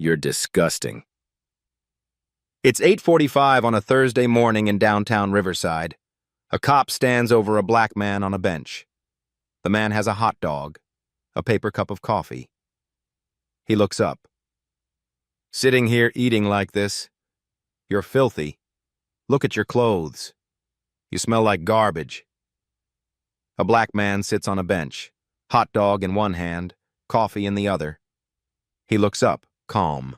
You're disgusting. It's 8:45 on a Thursday morning in downtown Riverside. A cop stands over a black man on a bench. The man has a hot dog, a paper cup of coffee. He looks up. Sitting here eating like this, you're filthy. Look at your clothes. You smell like garbage. A black man sits on a bench, hot dog in one hand, coffee in the other. He looks up, calm.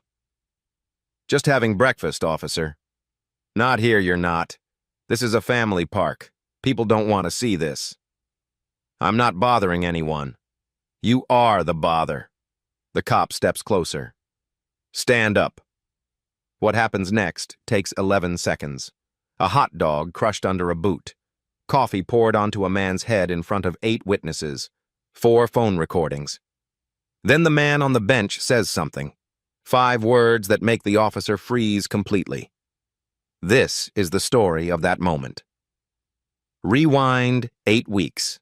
Just having breakfast, officer. Not here, you're not. This is a family park. People don't want to see this. I'm not bothering anyone. You are the bother. The cop steps closer. Stand up. What happens next takes 11 seconds. A hot dog crushed under a boot. Coffee poured onto a man's head in front of 8 witnesses. 4 phone recordings. Then the man on the bench says something. 5 words that make the officer freeze completely. This is the story of that moment. Rewind 8 weeks.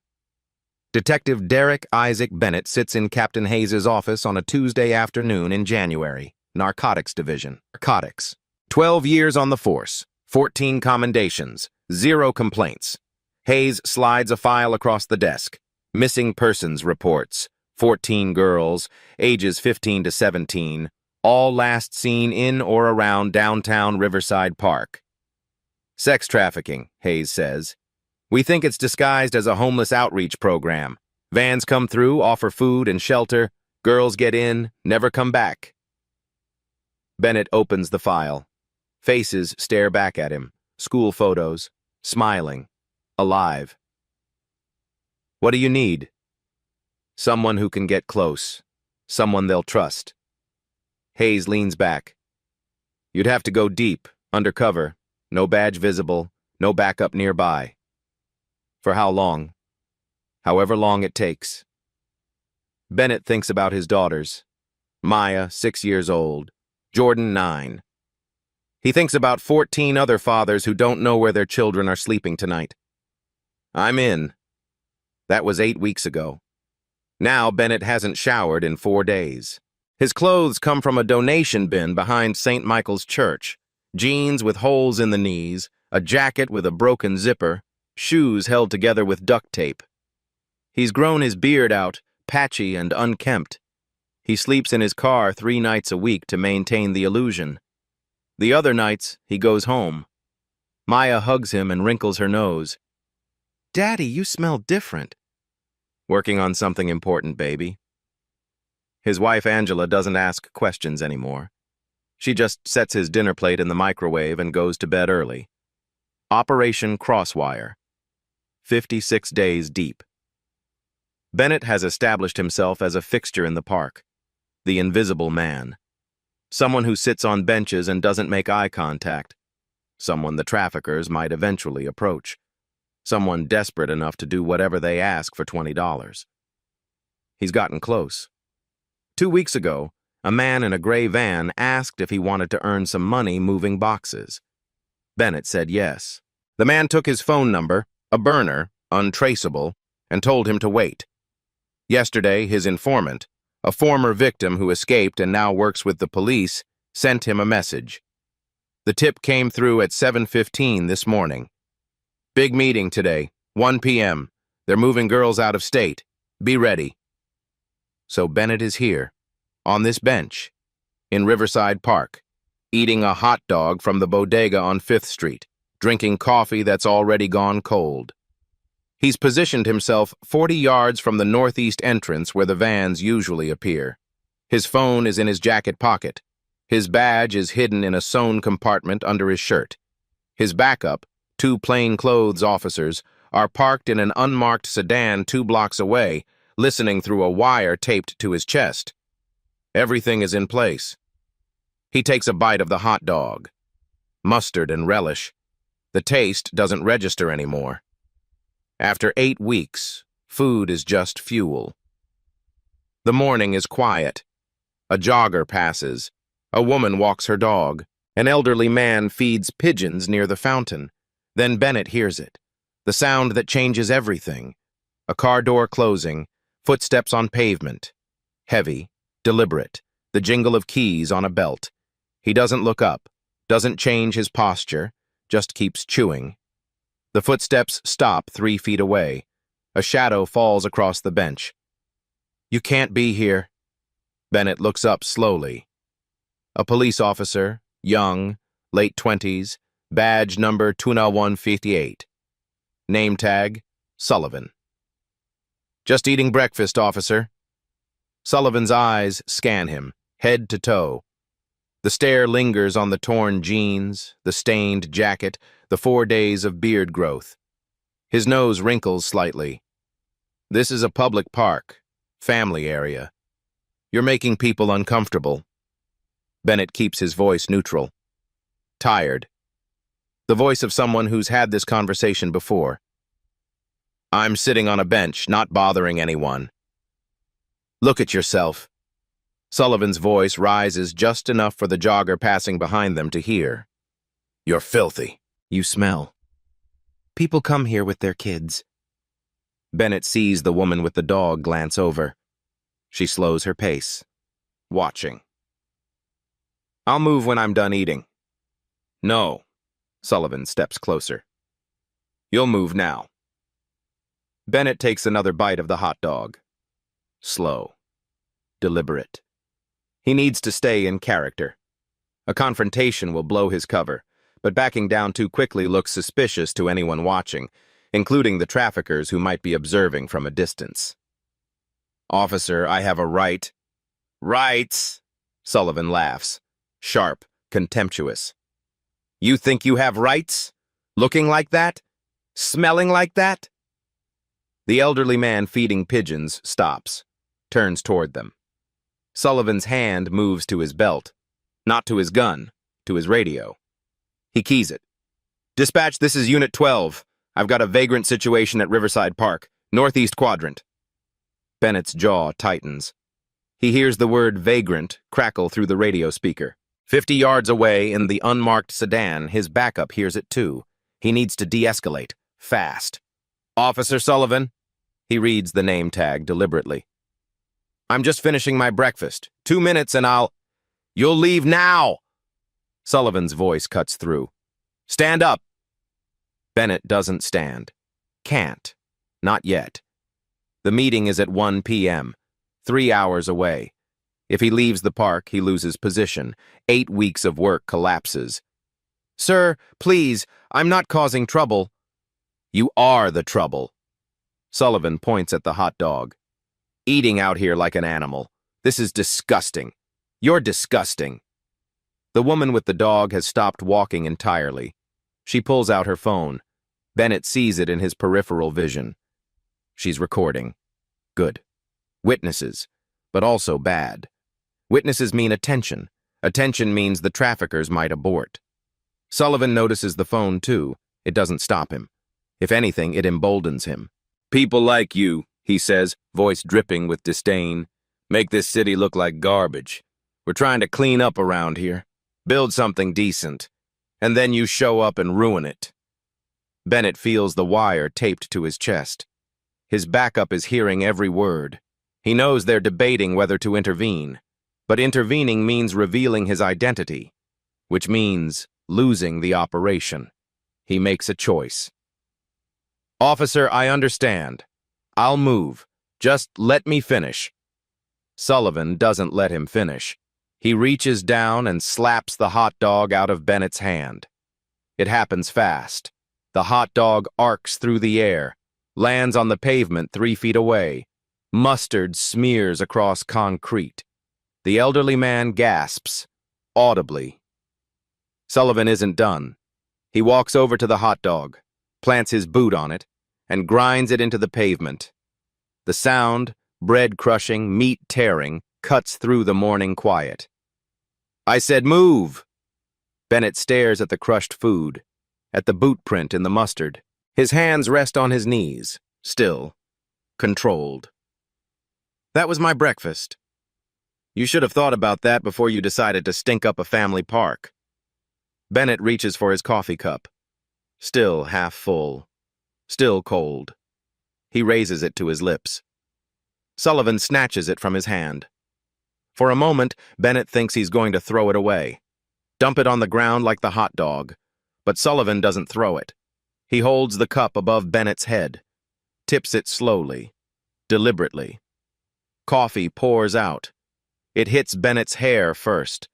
Detective Derek Isaac Bennett sits in Captain Hayes' office on a Tuesday afternoon in January. Narcotics Division. Narcotics. 12 years on the force. 14 commendations. 0 complaints. Hayes slides a file across the desk. Missing persons reports. 14 girls, ages 15 to 17, all last seen in or around downtown Riverside Park. Sex trafficking, Hayes says. We think it's disguised as a homeless outreach program. Vans come through, offer food and shelter. Girls get in, never come back. Bennett opens the file. Faces stare back at him. School photos. Smiling. Alive. What do you need? Someone who can get close. Someone they'll trust. Hayes leans back. You'd have to go deep, undercover. No badge visible, no backup nearby. For how long? However long it takes. Bennett thinks about his daughters. Maya, 6 years old. Jordan, 9. He thinks about 14 other fathers who don't know where their children are sleeping tonight. I'm in. That was 8 weeks ago. Now Bennett hasn't showered in 4 days. His clothes come from a donation bin behind St. Michael's Church. Jeans with holes in the knees, a jacket with a broken zipper, shoes held together with duct tape. He's grown his beard out, patchy and unkempt. He sleeps in his car 3 nights a week to maintain the illusion. The other nights, he goes home. Maya hugs him and wrinkles her nose. Daddy, you smell different. Working on something important, baby. His wife Angela doesn't ask questions anymore. She just sets his dinner plate in the microwave and goes to bed early. Operation Crosswire. 56 days deep. Bennett has established himself as a fixture in the park. The invisible man. Someone who sits on benches and doesn't make eye contact. Someone the traffickers might eventually approach. Someone desperate enough to do whatever they ask for $20. He's gotten close. 2 weeks ago, a man in a gray van asked if he wanted to earn some money moving boxes. Bennett said yes. The man took his phone number, a burner, untraceable, and told him to wait. Yesterday, his informant, a former victim who escaped and now works with the police, sent him a message. The tip came through at 7:15 this morning. Big meeting today, 1 p.m. They're moving girls out of state. Be ready. So Bennett is here, on this bench, in Riverside Park, eating a hot dog from the bodega on 5th Street, drinking coffee that's already gone cold. He's positioned himself 40 yards from the northeast entrance where the vans usually appear. His phone is in his jacket pocket. His badge is hidden in a sewn compartment under his shirt. His backup, 2 plainclothes officers, are parked in an unmarked sedan 2 blocks away, listening through a wire taped to his chest. Everything is in place. He takes a bite of the hot dog. Mustard and relish. The taste doesn't register anymore. After 8 weeks, food is just fuel. The morning is quiet. A jogger passes. A woman walks her dog. An elderly man feeds pigeons near the fountain. Then Bennett hears it. The sound that changes everything. A car door closing. Footsteps on pavement. Heavy, deliberate. the jingle of keys on a belt. He doesn't look up, doesn't change his posture, just keeps chewing. The footsteps stop 3 feet away. A shadow falls across the bench. "You can't be here." Bennett looks up slowly. A police officer, young, late 20s, badge number 2158. Name tag, Sullivan. "Just eating breakfast, officer." Sullivan's eyes scan him, head to toe. The stare lingers on the torn jeans, the stained jacket, the 4 days of beard growth. His nose wrinkles slightly. "This is a public park, family area. You're making people uncomfortable." Bennett keeps his voice neutral. Tired. The voice of someone who's had this conversation before. "I'm sitting on a bench, not bothering anyone." "Look at yourself." Sullivan's voice rises just enough for the jogger passing behind them to hear. "You're filthy. You smell. People come here with their kids." Bennett sees the woman with the dog glance over. She slows her pace, watching. "I'll move when I'm done eating." "No." Sullivan steps closer. "You'll move now." Bennett takes another bite of the hot dog. Slow. Deliberate. He needs to stay in character. A confrontation will blow his cover, but backing down too quickly looks suspicious to anyone watching, including the traffickers who might be observing from a distance. "Officer, I have a right." "Rights?" Sullivan laughs, sharp, contemptuous. "You think you have rights? Looking like that? Smelling like that?" The elderly man feeding pigeons stops, turns toward them. Sullivan's hand moves to his belt, not to his gun, to his radio. He keys it. "Dispatch, this is Unit 12. I've got a vagrant situation at Riverside Park, northeast quadrant." Bennett's jaw tightens. He hears the word vagrant crackle through the radio speaker. 50 yards away in the unmarked sedan, his backup hears it too. He needs to de-escalate, fast. "Officer Sullivan." He reads the name tag deliberately. "I'm just finishing my breakfast. 2 minutes and I'll—" "You'll leave now!" Sullivan's voice cuts through. "Stand up!" Bennett doesn't stand. Can't. Not yet. The meeting is at 1 p.m., 3 hours away. If he leaves the park, he loses position. 8 weeks of work collapses. "Sir, please, I'm not causing trouble." "You are the trouble." Sullivan points at the hot dog. "Eating out here like an animal. This is disgusting. You're disgusting." The woman with the dog has stopped walking entirely. She pulls out her phone. Bennett sees it in his peripheral vision. She's recording. Good. Witnesses, but also bad. Witnesses mean attention. Attention means the traffickers might abort. Sullivan notices the phone too. It doesn't stop him. If anything, it emboldens him. "People like you," he says, voice dripping with disdain, "make this city look like garbage. We're trying to clean up around here, build something decent, and then you show up and ruin it." Bennett feels the wire taped to his chest. His backup is hearing every word. He knows they're debating whether to intervene, but intervening means revealing his identity, which means losing the operation. He makes a choice. "Officer, I understand. I'll move. Just let me finish." Sullivan doesn't let him finish. He reaches down and slaps the hot dog out of Bennett's hand. It happens fast. The hot dog arcs through the air, lands on the pavement 3 feet away. Mustard smears across concrete. The elderly man gasps, audibly. Sullivan isn't done. He walks over to the hot dog, plants his boot on it, and grinds it into the pavement. The sound, bread-crushing, meat-tearing, cuts through the morning quiet. "I said move!" Bennett stares at the crushed food, at the boot print in the mustard. His hands rest on his knees, still, controlled. "That was my breakfast. You should have thought about that before you decided to stink up a family park." Bennett reaches for his coffee cup. Still half full. Still cold. He raises it to his lips. Sullivan snatches it from his hand. For a moment, Bennett thinks he's going to throw it away. Dump it on the ground like the hot dog. But Sullivan doesn't throw it. He holds the cup above Bennett's head, tips it slowly, deliberately. Coffee pours out. It hits Bennett's hair first,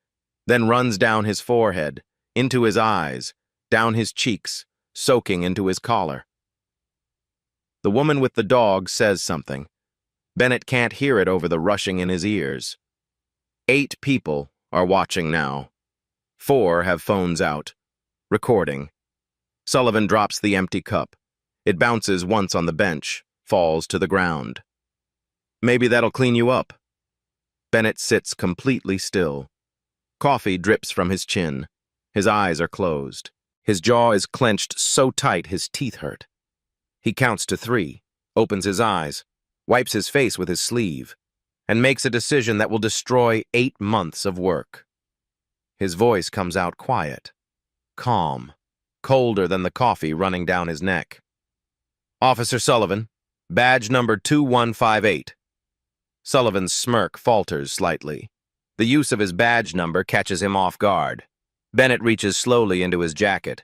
then runs down his forehead, into his eyes, down his cheeks, soaking into his collar. The woman with the dog says something. Bennett can't hear it over the rushing in his ears. 8 people are watching now. 4 have phones out, recording. Sullivan drops the empty cup. It bounces once on the bench, falls to the ground. Maybe that'll clean you up. Bennett sits completely still. Coffee drips from his chin. His eyes are closed. His jaw is clenched so tight his teeth hurt. He counts to 3, opens his eyes, wipes his face with his sleeve, and makes a decision that will destroy 8 months of work. His voice comes out quiet, calm, colder than the coffee running down his neck. Officer Sullivan, badge number 2158. Sullivan's smirk falters slightly. The use of his badge number catches him off guard. Bennett reaches slowly into his jacket.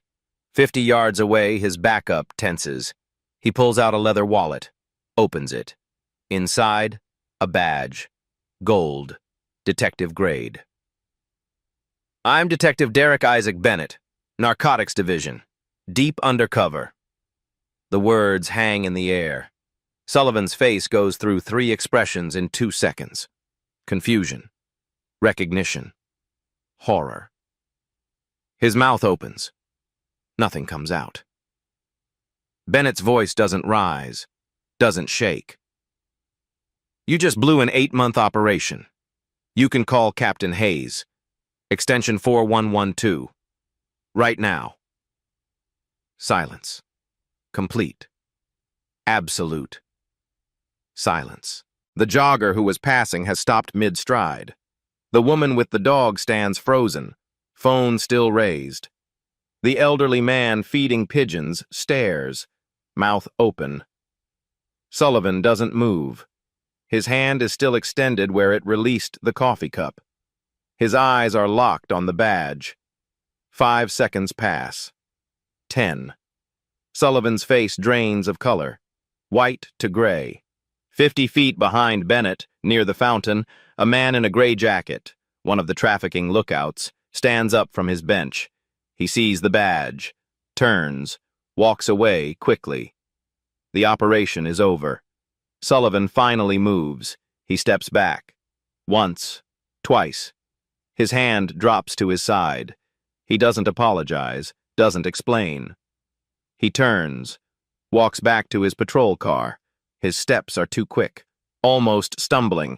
50 yards away, his backup tenses. He pulls out a leather wallet, opens it. Inside, a badge. Gold. Detective grade. I'm Detective Derek Isaac Bennett, Narcotics Division. Deep Undercover. The words hang in the air. Sullivan's face goes through 3 expressions in 2 seconds. Confusion. Recognition. Horror. His mouth opens. Nothing comes out. Bennett's voice doesn't rise, doesn't shake. You just blew an 8-month operation. You can call Captain Hayes. Extension 4112. Right now. Silence. Complete. Absolute. Silence. The jogger who was passing has stopped mid-stride. The woman with the dog stands frozen, phone still raised. The elderly man feeding pigeons stares, mouth open. Sullivan doesn't move. His hand is still extended where it released the coffee cup. His eyes are locked on the badge. 5 seconds pass. 10. Sullivan's face drains of color, white to gray. 50 feet behind Bennett, near the fountain, a man in a gray jacket, one of the trafficking lookouts, stands up from his bench. He sees the badge, turns, walks away quickly. The operation is over. Sullivan finally moves. He steps back. Once, twice. His hand drops to his side. He doesn't apologize, doesn't explain. He turns, walks back to his patrol car. His steps are too quick, almost stumbling.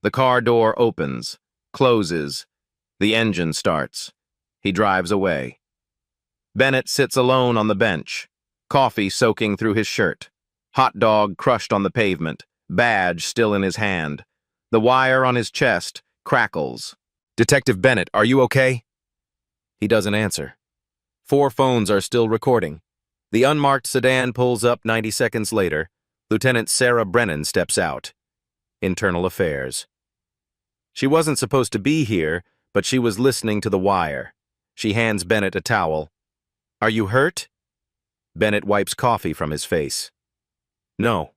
The car door opens, closes. The engine starts. He drives away. Bennett sits alone on the bench, coffee soaking through his shirt, hot dog crushed on the pavement, badge still in his hand. The wire on his chest crackles. Detective Bennett, are you okay? He doesn't answer. 4 phones are still recording. The unmarked sedan pulls up 90 seconds later. Lieutenant Sarah Brennan steps out. Internal Affairs. She wasn't supposed to be here, but she was listening to the wire. She hands Bennett a towel. Are you hurt? Bennett wipes coffee from his face. No.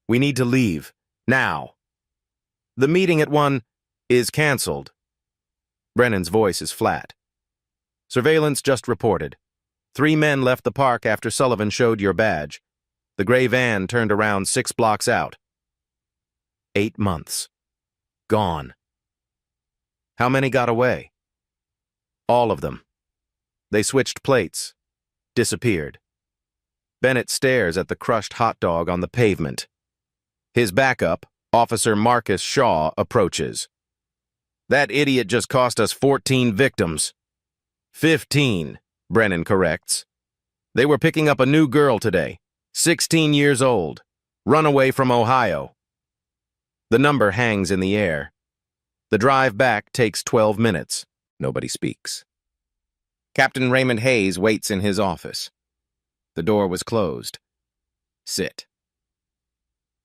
We need to leave. Now. The meeting at 1 is canceled. Brennan's voice is flat. Surveillance just reported. 3 men left the park after Sullivan showed your badge. The gray van turned around 6 blocks out. 8 months. Gone. How many got away? All of them. They switched plates. Disappeared. Bennett stares at the crushed hot dog on the pavement. His backup, Officer Marcus Shaw, approaches. That idiot just cost us 14 victims. 15, Brennan corrects. They were picking up a new girl today, 16 years old, runaway from Ohio. The number hangs in the air. The drive back takes 12 minutes. Nobody speaks. Captain Raymond Hayes waits in his office. The door was closed. Sit.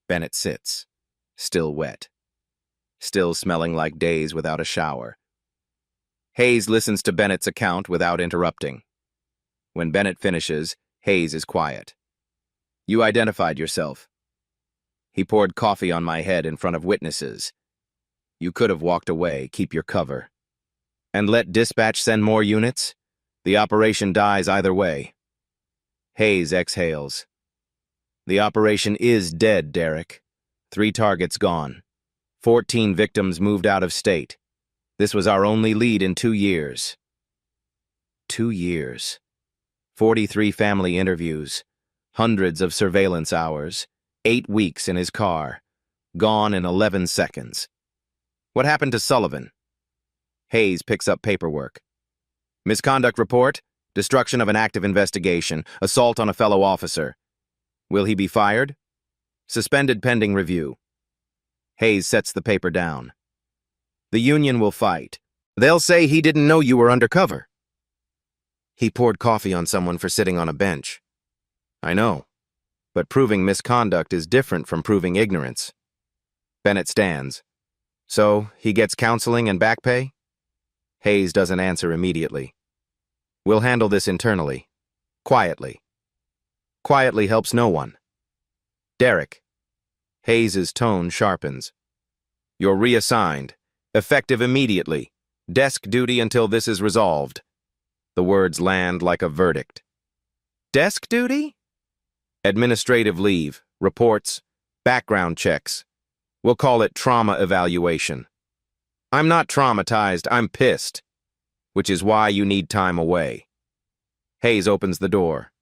Bennett sits, still wet. still smelling like days without a shower. Hayes listens to Bennett's account without interrupting. When Bennett finishes, Hayes is quiet. You identified yourself. He poured coffee on my head in front of witnesses. You could have walked away, keep your cover. And let dispatch send more units? The operation dies either way. Hayes exhales. The operation is dead, Derek. 3 targets gone. 14 victims moved out of state. This was our only lead in 2 years. 2 years. 43 family interviews. Hundreds of surveillance hours. 8 weeks in his car. Gone in 11 seconds. What happened to Sullivan? Hayes picks up paperwork. Misconduct report, destruction of an active investigation, assault on a fellow officer. Will he be fired? Suspended pending review. Hayes sets the paper down. The union will fight. They'll say he didn't know you were undercover. He poured coffee on someone for sitting on a bench. I know, but proving misconduct is different from proving ignorance. Bennett stands. So, he gets counseling and back pay? Hayes doesn't answer immediately. We'll handle this internally. Quietly. Quietly helps no one. Derek. Hayes's tone sharpens. You're reassigned. Effective immediately. Desk duty until this is resolved. The words land like a verdict. Desk duty? Administrative leave, reports, background checks. We'll call it trauma evaluation. I'm not traumatized, I'm pissed. Which is why you need time away. Hayes opens the door.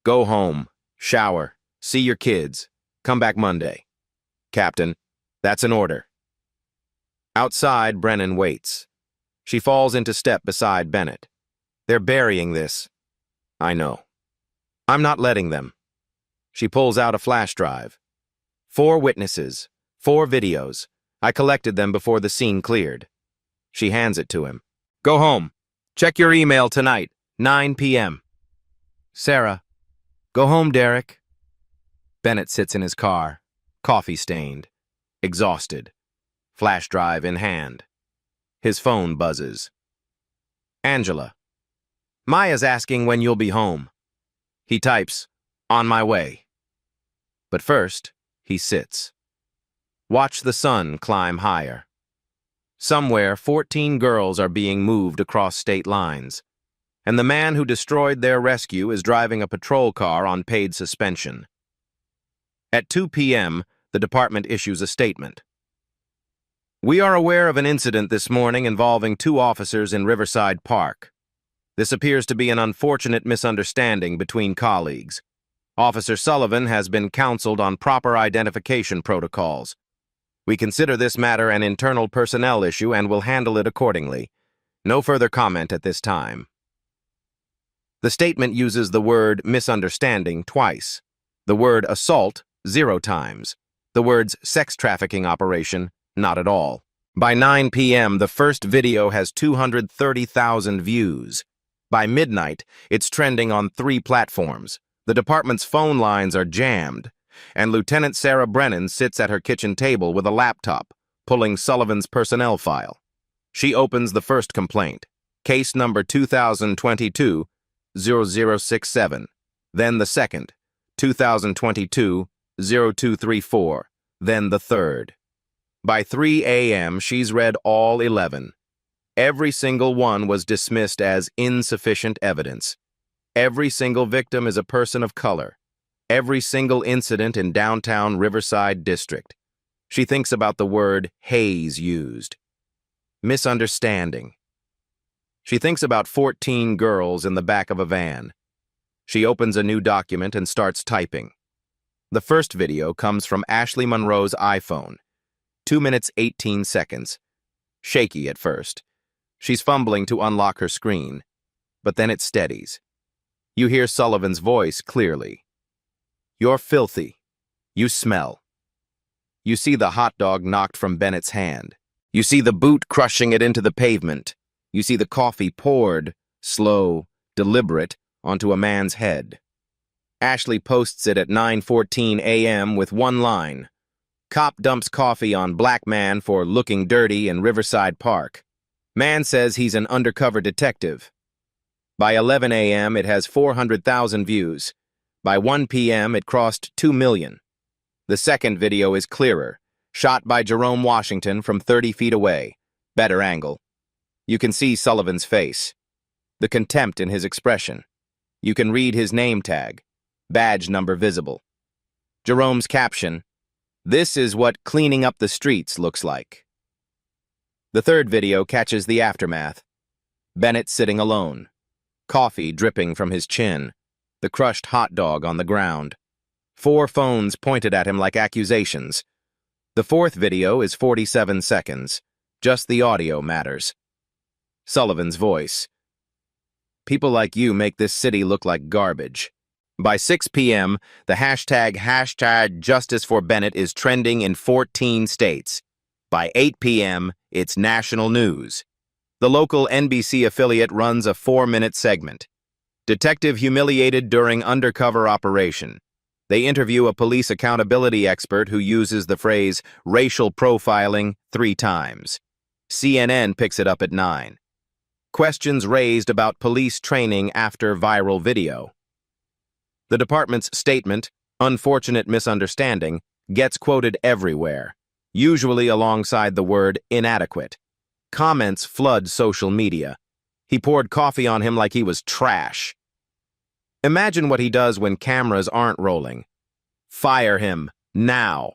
Go home, shower, see your kids. Come back Monday. Captain, that's an order. Outside, Brennan waits. She falls into step beside Bennett. They're burying this. I know. I'm not letting them. She pulls out a flash drive. 4 witnesses, 4 videos. I collected them before the scene cleared. She hands it to him. Go home. Check your email tonight, 9 p.m. Sarah. Go home, Derek. Bennett sits in his car, coffee-stained, exhausted, flash drive in hand. His phone buzzes. Angela. Maya's asking when you'll be home. He types, on my way. But first, he sits. Watch the sun climb higher. Somewhere, 14 girls are being moved across state lines, and the man who destroyed their rescue is driving a patrol car on paid suspension. At 2 p.m., the department issues a statement. We are aware of an incident this morning involving 2 officers in Riverside Park. This appears to be an unfortunate misunderstanding between colleagues. Officer Sullivan has been counseled on proper identification protocols. We consider this matter an internal personnel issue and will handle it accordingly. No further comment at this time. The statement uses the word misunderstanding twice, the word assault 0 times, the words sex trafficking operation not at all. By 9 p.m., the first video has 230,000 views. By midnight, it's trending on 3 platforms. The department's phone lines are jammed, and Lieutenant Sarah Brennan sits at her kitchen table with a laptop, pulling Sullivan's personnel file. She opens the first complaint, case number 2022-0067, then the second, 2022-0234, then the third. By 3 a.m., she's read all 11. Every single one was dismissed as insufficient evidence. Every single victim is a person of color. Every single incident in downtown Riverside District. She thinks about the word Hayes used. Misunderstanding. She thinks about 14 girls in the back of a van. She opens a new document and starts typing. The first video comes from Ashley Monroe's iPhone. 2 minutes 18 seconds. Shaky at first. She's fumbling to unlock her screen, but then it steadies. You hear Sullivan's voice clearly. You're filthy. You smell. You see the hot dog knocked from Bennett's hand. You see the boot crushing it into the pavement. You see the coffee poured, slow, deliberate, onto a man's head. Ashley posts it at 9:14 a.m. with one line. Cop dumps coffee on black man for looking dirty in Riverside Park. Man says he's an undercover detective. By 11 a.m., it has 400,000 views. By 1 p.m., it crossed 2 million. The second video is clearer, shot by Jerome Washington from 30 feet away. Better angle. You can see Sullivan's face, the contempt in his expression. You can read his name tag, badge number visible. Jerome's caption, "This is what cleaning up the streets looks like." The third video catches the aftermath. Bennett sitting alone, coffee dripping from his chin, the crushed hot dog on the ground. 4 phones pointed at him like accusations. The fourth video is 47 seconds. Just the audio matters. Sullivan's voice. "People like you make this city look like garbage." By 6 p.m., the hashtag Justice for Bennett is trending in 14 states. By 8 p.m., it's national news. The local NBC affiliate runs a 4-minute segment. Detective humiliated during undercover operation. They interview a police accountability expert who uses the phrase racial profiling 3 times. CNN picks it up at 9. Questions raised about police training after viral video. The department's statement, "unfortunate misunderstanding," gets quoted everywhere, usually alongside the word inadequate. Comments flood social media. He poured coffee on him like he was trash. Imagine what he does when cameras aren't rolling. Fire him, now.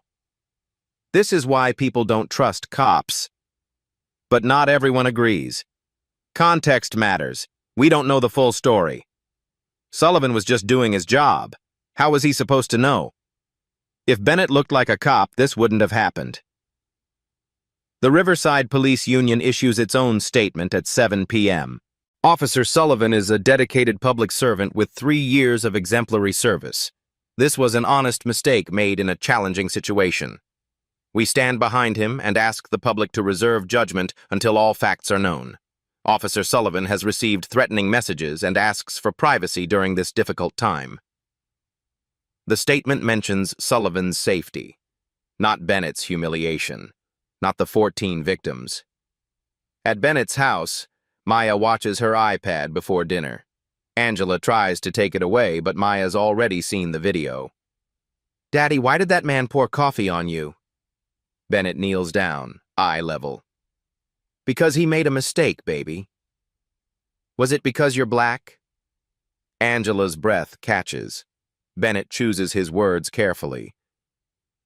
This is why people don't trust cops. But not everyone agrees. Context matters. We don't know the full story. Sullivan was just doing his job. How was he supposed to know? If Bennett looked like a cop, this wouldn't have happened. The Riverside Police Union issues its own statement at 7 p.m. Officer Sullivan is a dedicated public servant with 3 years of exemplary service. This was an honest mistake made in a challenging situation. We stand behind him and ask the public to reserve judgment until all facts are known. Officer Sullivan has received threatening messages and asks for privacy during this difficult time. The statement mentions Sullivan's safety, not Bennett's humiliation, not the 14 victims. At Bennett's house, Maya watches her iPad before dinner. Angela tries to take it away, but Maya's already seen the video. "Daddy, why did that man pour coffee on you?" Bennett kneels down, eye level. "Because he made a mistake, baby." "Was it because you're black?" Angela's breath catches. Bennett chooses his words carefully.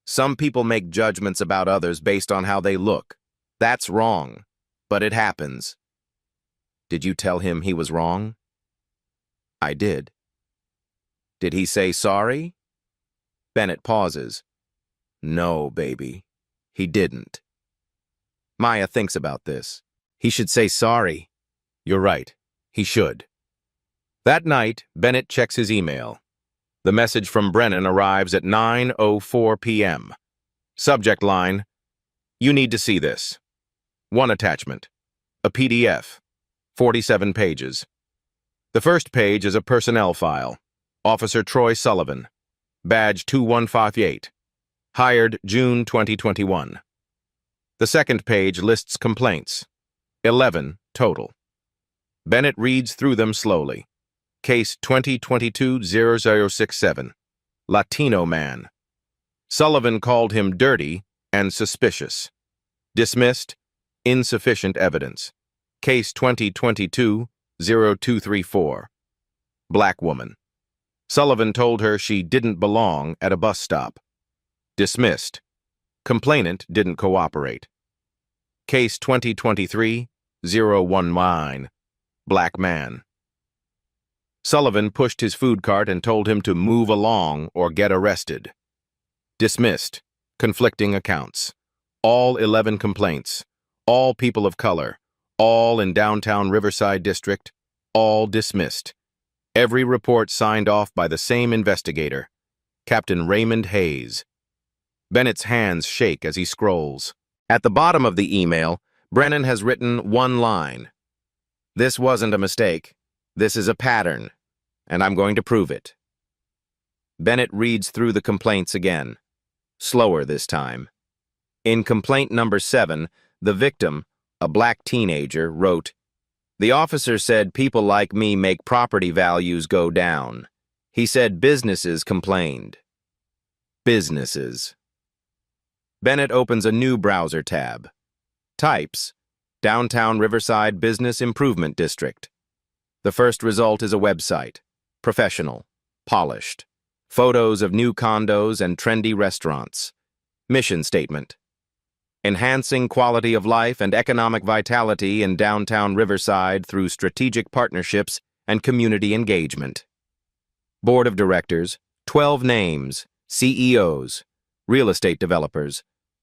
"Some people make judgments about others based on how they look. That's wrong, but it happens." "Did you tell him he was wrong?" "I did." "Did he say sorry?" Bennett pauses. "No, baby, he didn't." Maya thinks about this. He should say sorry. You're right, he should. That night, Bennett checks his email. The message from Brennan arrives at 9:04 p.m. Subject line, "You need to see this." 1 attachment, a PDF, 47 pages. The first page is a personnel file. Officer Troy Sullivan, badge 2158, hired June 2021. The second page lists complaints, 11 total. Bennett reads through them slowly. Case 2022-0067, Latino man. Sullivan called him dirty and suspicious. Dismissed, insufficient evidence. Case 2022-0234, black woman. Sullivan told her she didn't belong at a bus stop. Dismissed. Complainant didn't cooperate. Case 2023-019, black man. Sullivan pushed his food cart and told him to move along or get arrested. Dismissed. Conflicting accounts. All 11 complaints. All people of color. All in downtown Riverside District. All dismissed. Every report signed off by the same investigator, Captain Raymond Hayes. Bennett's hands shake as he scrolls. At the bottom of the email, Brennan has written one line. "This wasn't a mistake. This is a pattern, and I'm going to prove it." Bennett reads through the complaints again, slower this time. In complaint number 7, the victim, a black teenager, wrote, "The officer said people like me make property values go down. He said businesses complained." Businesses. Bennett opens a new browser tab. Types, Downtown Riverside Business Improvement District. The first result is a website. Professional. Polished. Photos of new condos and trendy restaurants. Mission statement: enhancing quality of life and economic vitality in downtown Riverside through strategic partnerships and community engagement. Board of Directors, 12 names, CEOs, real estate developers,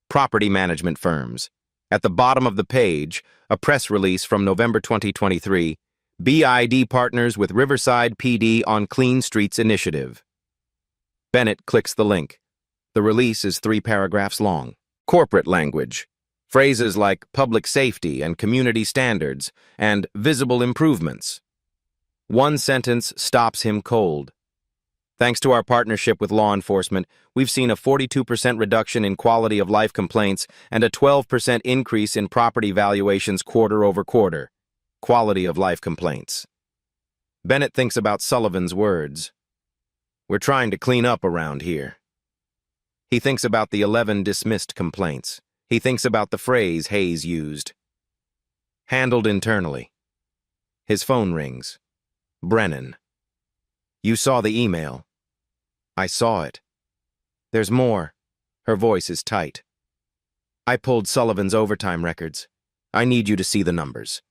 property management firms. At the bottom of the page, a press release from November 2023, BID partners with Riverside PD on Clean Streets Initiative. Bennett clicks the link. The release is 3 paragraphs long. Corporate language. Phrases like public safety and community standards and visible improvements. One sentence stops him cold. Thanks to our partnership with law enforcement, we've seen a 42% reduction in quality of life complaints and a 12% increase in property valuations quarter over quarter. Quality of life complaints. Bennett thinks about Sullivan's words. We're trying to clean up around here. He thinks about the 11 dismissed complaints. He thinks about the phrase Hayes used. Handled internally. His phone rings. Brennan. You saw the email. I saw it. There's more. Her voice is tight. I pulled Sullivan's overtime records. I need you to see the numbers.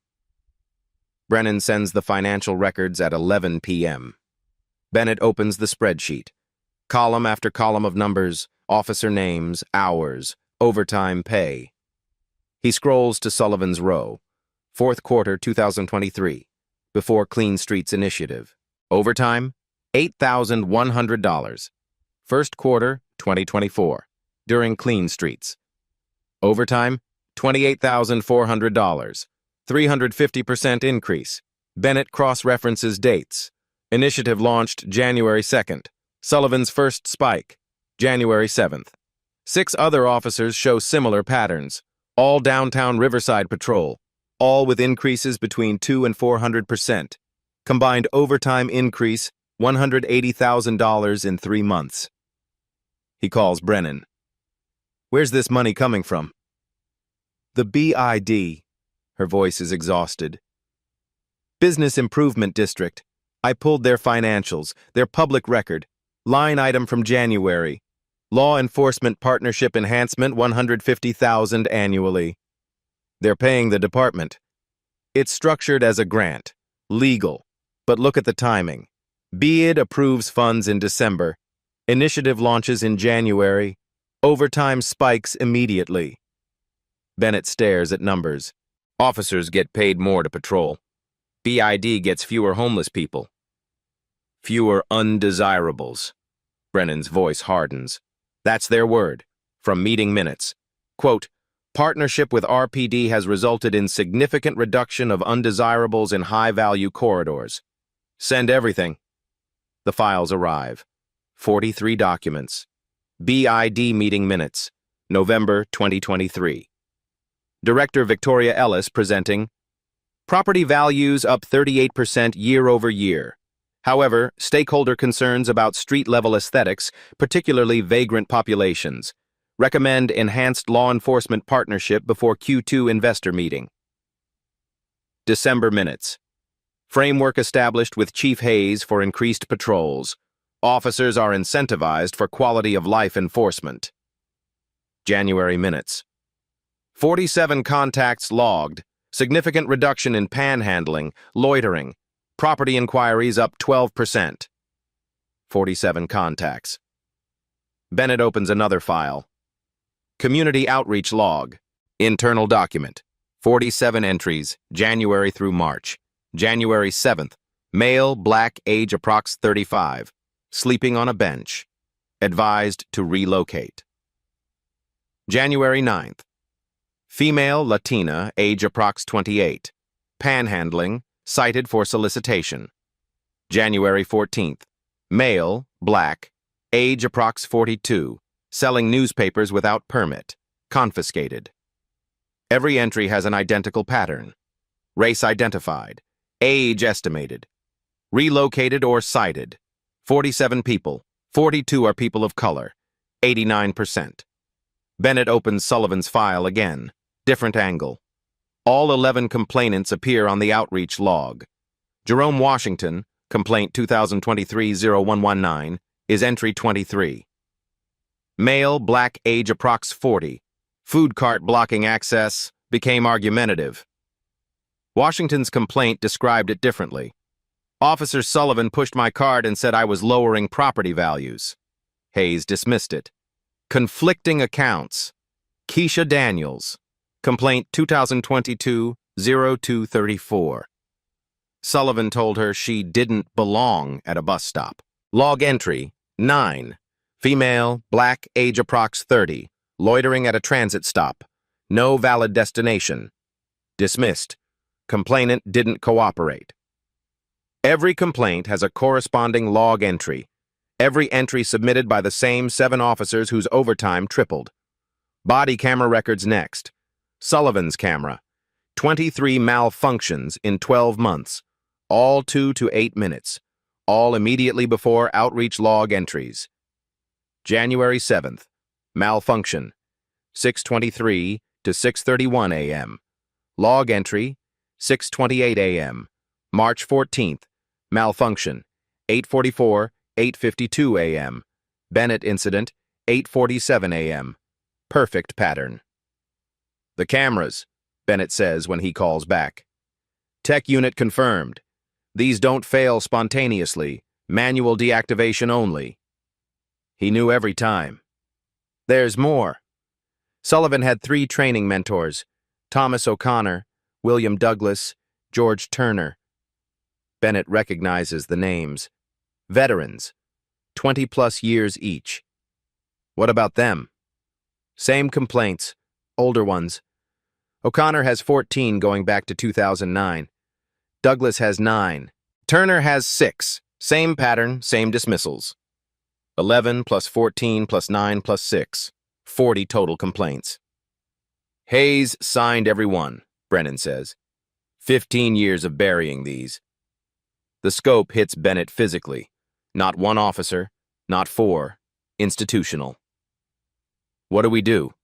Brennan sends the financial records at 11 p.m. Bennett opens the spreadsheet. Column after column of numbers, officer names, hours, overtime pay. He scrolls to Sullivan's row. Fourth quarter 2023, before Clean Streets Initiative. Overtime, $8,100. First quarter 2024, during Clean Streets. Overtime, $28,400. 350% increase. Bennett cross-references dates. Initiative launched January 2nd. Sullivan's first spike, January 7th. 6 other officers show similar patterns. All downtown Riverside patrol, all with increases between 200 and 400%. Combined overtime increase, $180,000 in 3 months. He calls Brennan. Where's this money coming from? The BID. Her voice is exhausted. Business Improvement District. I pulled their financials, their public record. Line item from January. Law Enforcement Partnership Enhancement, $150,000 annually. They're paying the department. It's structured as a grant. Legal. But look at the timing. BID approves funds in December. Initiative launches in January. Overtime spikes immediately. Bennett stares at numbers. Officers get paid more to patrol. BID gets fewer homeless people. Fewer undesirables. Brennan's voice hardens. That's their word, from meeting minutes. Quote, partnership with RPD has resulted in significant reduction of undesirables in high-value corridors. Send everything. The files arrive. 43 documents. BID meeting minutes, November 2023. Director Victoria Ellis presenting, property values up 38% year over year. However, stakeholder concerns about street-level aesthetics, particularly vagrant populations. Recommend enhanced law enforcement partnership before Q2 investor meeting. December minutes. Framework established with Chief Hayes for increased patrols. Officers are incentivized for quality of life enforcement. January minutes. 47 contacts logged. Significant reduction in panhandling, loitering. Property inquiries up 12%. 47 contacts. Bennett opens another file. Community outreach log. Internal document. 47 entries, January through March. January 7th. Male, black, age approx 35. Sleeping on a bench. Advised to relocate. January 9th. Female, Latina, age approx 28. Panhandling, cited for solicitation. January 14th. Male, black, age approx 42. Selling newspapers without permit. confiscated. Every entry has an identical pattern. Race identified. Age estimated. Relocated or cited. 47 people. 42 are people of color. 89%. Bennett opens Sullivan's file again. Different angle. All 11 complainants appear on the outreach log. Jerome Washington, complaint 2023-0119, is entry 23. Male, black, age approx 40. Food cart blocking access, became argumentative. Washington's complaint described it differently. Officer Sullivan pushed my cart and said I was lowering property values. Hayes dismissed it. Conflicting accounts. Keisha Daniels, complaint 2022-0234. Sullivan told her she didn't belong at a bus stop. Log entry 9. Female, black, age approx 30. Loitering at a transit stop. No valid destination. Dismissed. Complainant didn't cooperate. Every complaint has a corresponding log entry. Every entry submitted by the same 7 officers whose overtime tripled. Body camera records next. Sullivan's camera. 23 malfunctions in 12 months. All 2 to 8 minutes. All immediately before outreach log entries. January 7th. Malfunction. 6:23 to 6:31 a.m. Log entry. 6:28 a.m. March 14th. Malfunction. 8:44, 8:52 a.m. Bennett incident. 8:47 a.m. Perfect pattern. The cameras, Bennett says when he calls back. Tech unit confirmed. These don't fail spontaneously. Manual deactivation only. He knew every time. There's more. Sullivan had 3 training mentors, Thomas O'Connor, William Douglas, George Turner. Bennett recognizes the names. Veterans, 20-plus years each. What about them? Same complaints, older ones. O'Connor has 14 going back to 2009. Douglas has 9. Turner has 6. Same pattern, same dismissals. 11 plus 14 plus 9 plus 6. 40 total complaints. Hayes signed every one, Brennan says. 15 years of burying these. The scope hits Bennett physically. Not one officer, not 4. Institutional. What do we do?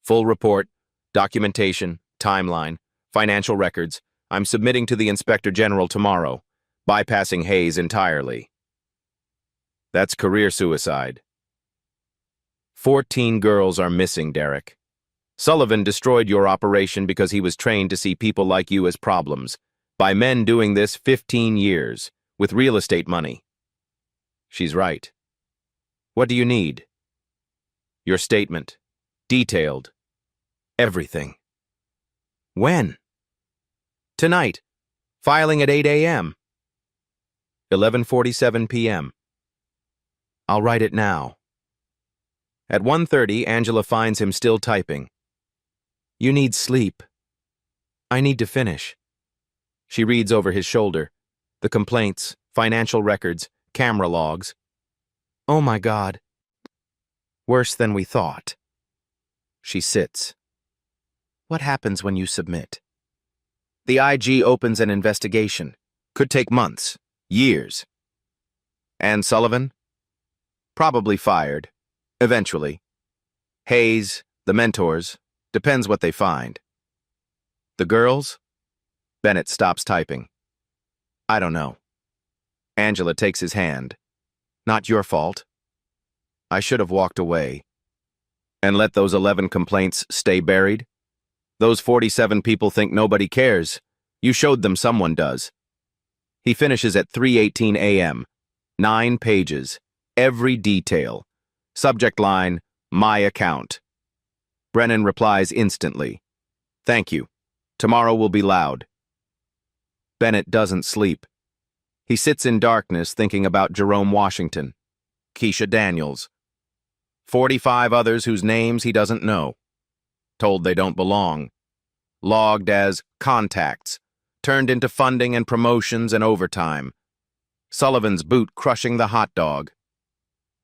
Full report, documentation, timeline, financial records. I'm submitting to the Inspector General tomorrow, bypassing Hayes entirely. That's career suicide. 14 girls are missing, Derek. Sullivan destroyed your operation because he was trained to see people like you as problems, by men doing this 15 years, with real estate money. She's right. What do you need? Your statement. Detailed. Everything. When? Tonight. Filing at 8 a.m. 11:47 p.m. I'll write it now. At 1:30, Angela finds him still typing. You need sleep. I need to finish. She reads over his shoulder. The complaints, financial records, camera logs. Oh my God. Worse than we thought. She sits. What happens when you submit? The IG opens an investigation. Could take months, years. And Sullivan? Probably fired. Eventually. Hayes, the mentors, depends what they find. The girls? Bennett stops typing. I don't know. Angela takes his hand. Not your fault. I should have walked away. And let those 11 complaints stay buried? Those 47 people think nobody cares. You showed them someone does. He finishes at 3:18 a.m. 9 pages. Every detail. Subject line, my account. Brennan replies instantly. Thank you. Tomorrow will be loud. Bennett doesn't sleep. He sits in darkness thinking about Jerome Washington, Keisha Daniels, 45 others whose names he doesn't know, told they don't belong, logged as contacts, turned into funding and promotions and overtime, Sullivan's boot crushing the hot dog,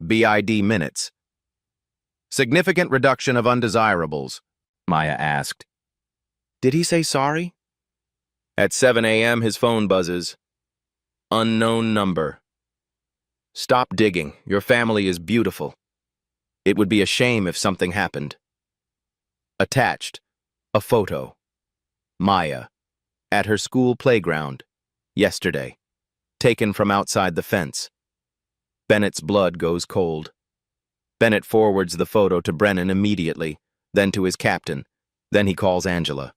BID minutes. Significant reduction of undesirables, Maya asked. Did he say sorry? At 7 a.m., his phone buzzes. Unknown number. Stop digging. Your family is beautiful. It would be a shame if something happened. Attached. A photo. Maya. At her school playground. Yesterday. Taken from outside the fence. Bennett's blood goes cold. Bennett forwards the photo to Brennan immediately, then to his captain. Then he calls Angela.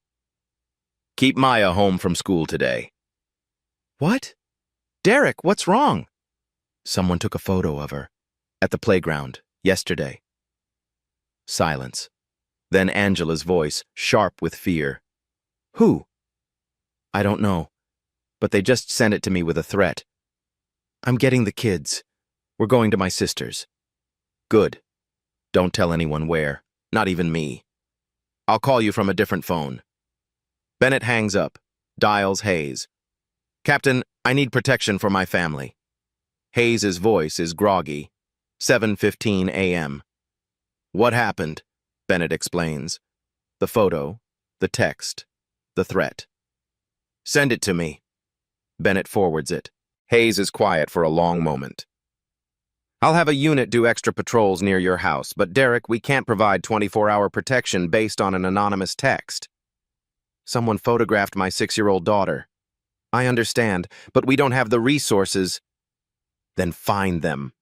Keep Maya home from school today. What? Derek, what's wrong? Someone took a photo of her. At the playground, yesterday. Silence. Then Angela's voice, sharp with fear. Who? I don't know, but they just sent it to me with a threat. I'm getting the kids. We're going to my sister's. Good. Don't tell anyone where, not even me. I'll call you from a different phone. Bennett hangs up, dials Hayes. Captain, I need protection for my family. Hayes' voice is groggy. 7:15 a.m. What happened? Bennett explains. The photo, the text, the threat. Send it to me. Bennett forwards it. Hayes is quiet for a long moment. I'll have a unit do extra patrols near your house, but Derek, we can't provide 24-hour protection based on an anonymous text. Someone photographed my 6-year-old daughter. I understand, but we don't have the resources. Then find them.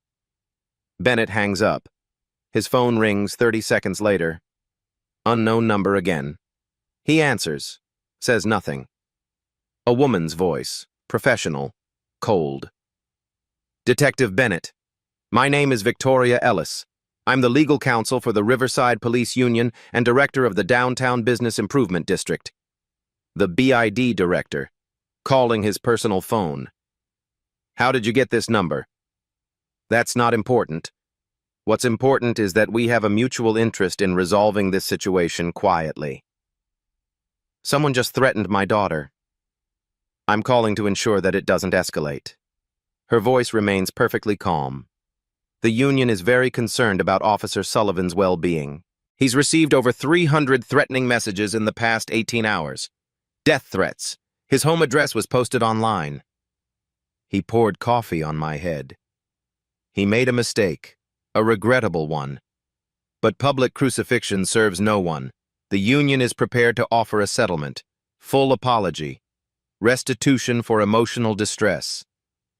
Bennett hangs up. His phone rings 30 seconds later. Unknown number again. He answers, says nothing. A woman's voice, professional, cold. Detective Bennett. My name is Victoria Ellis. I'm the legal counsel for the Riverside Police Union and director of the Downtown Business Improvement District. The BID director, calling his personal phone. How did you get this number? That's not important. What's important is that we have a mutual interest in resolving this situation quietly. Someone just threatened my daughter. I'm calling to ensure that it doesn't escalate. Her voice remains perfectly calm. The union is very concerned about Officer Sullivan's well-being. He's received over 300 threatening messages in the past 18 hours. Death threats. His home address was posted online. He poured coffee on my head. He made a mistake, a regrettable one. But public crucifixion serves no one. The union is prepared to offer a settlement, full apology, restitution for emotional distress,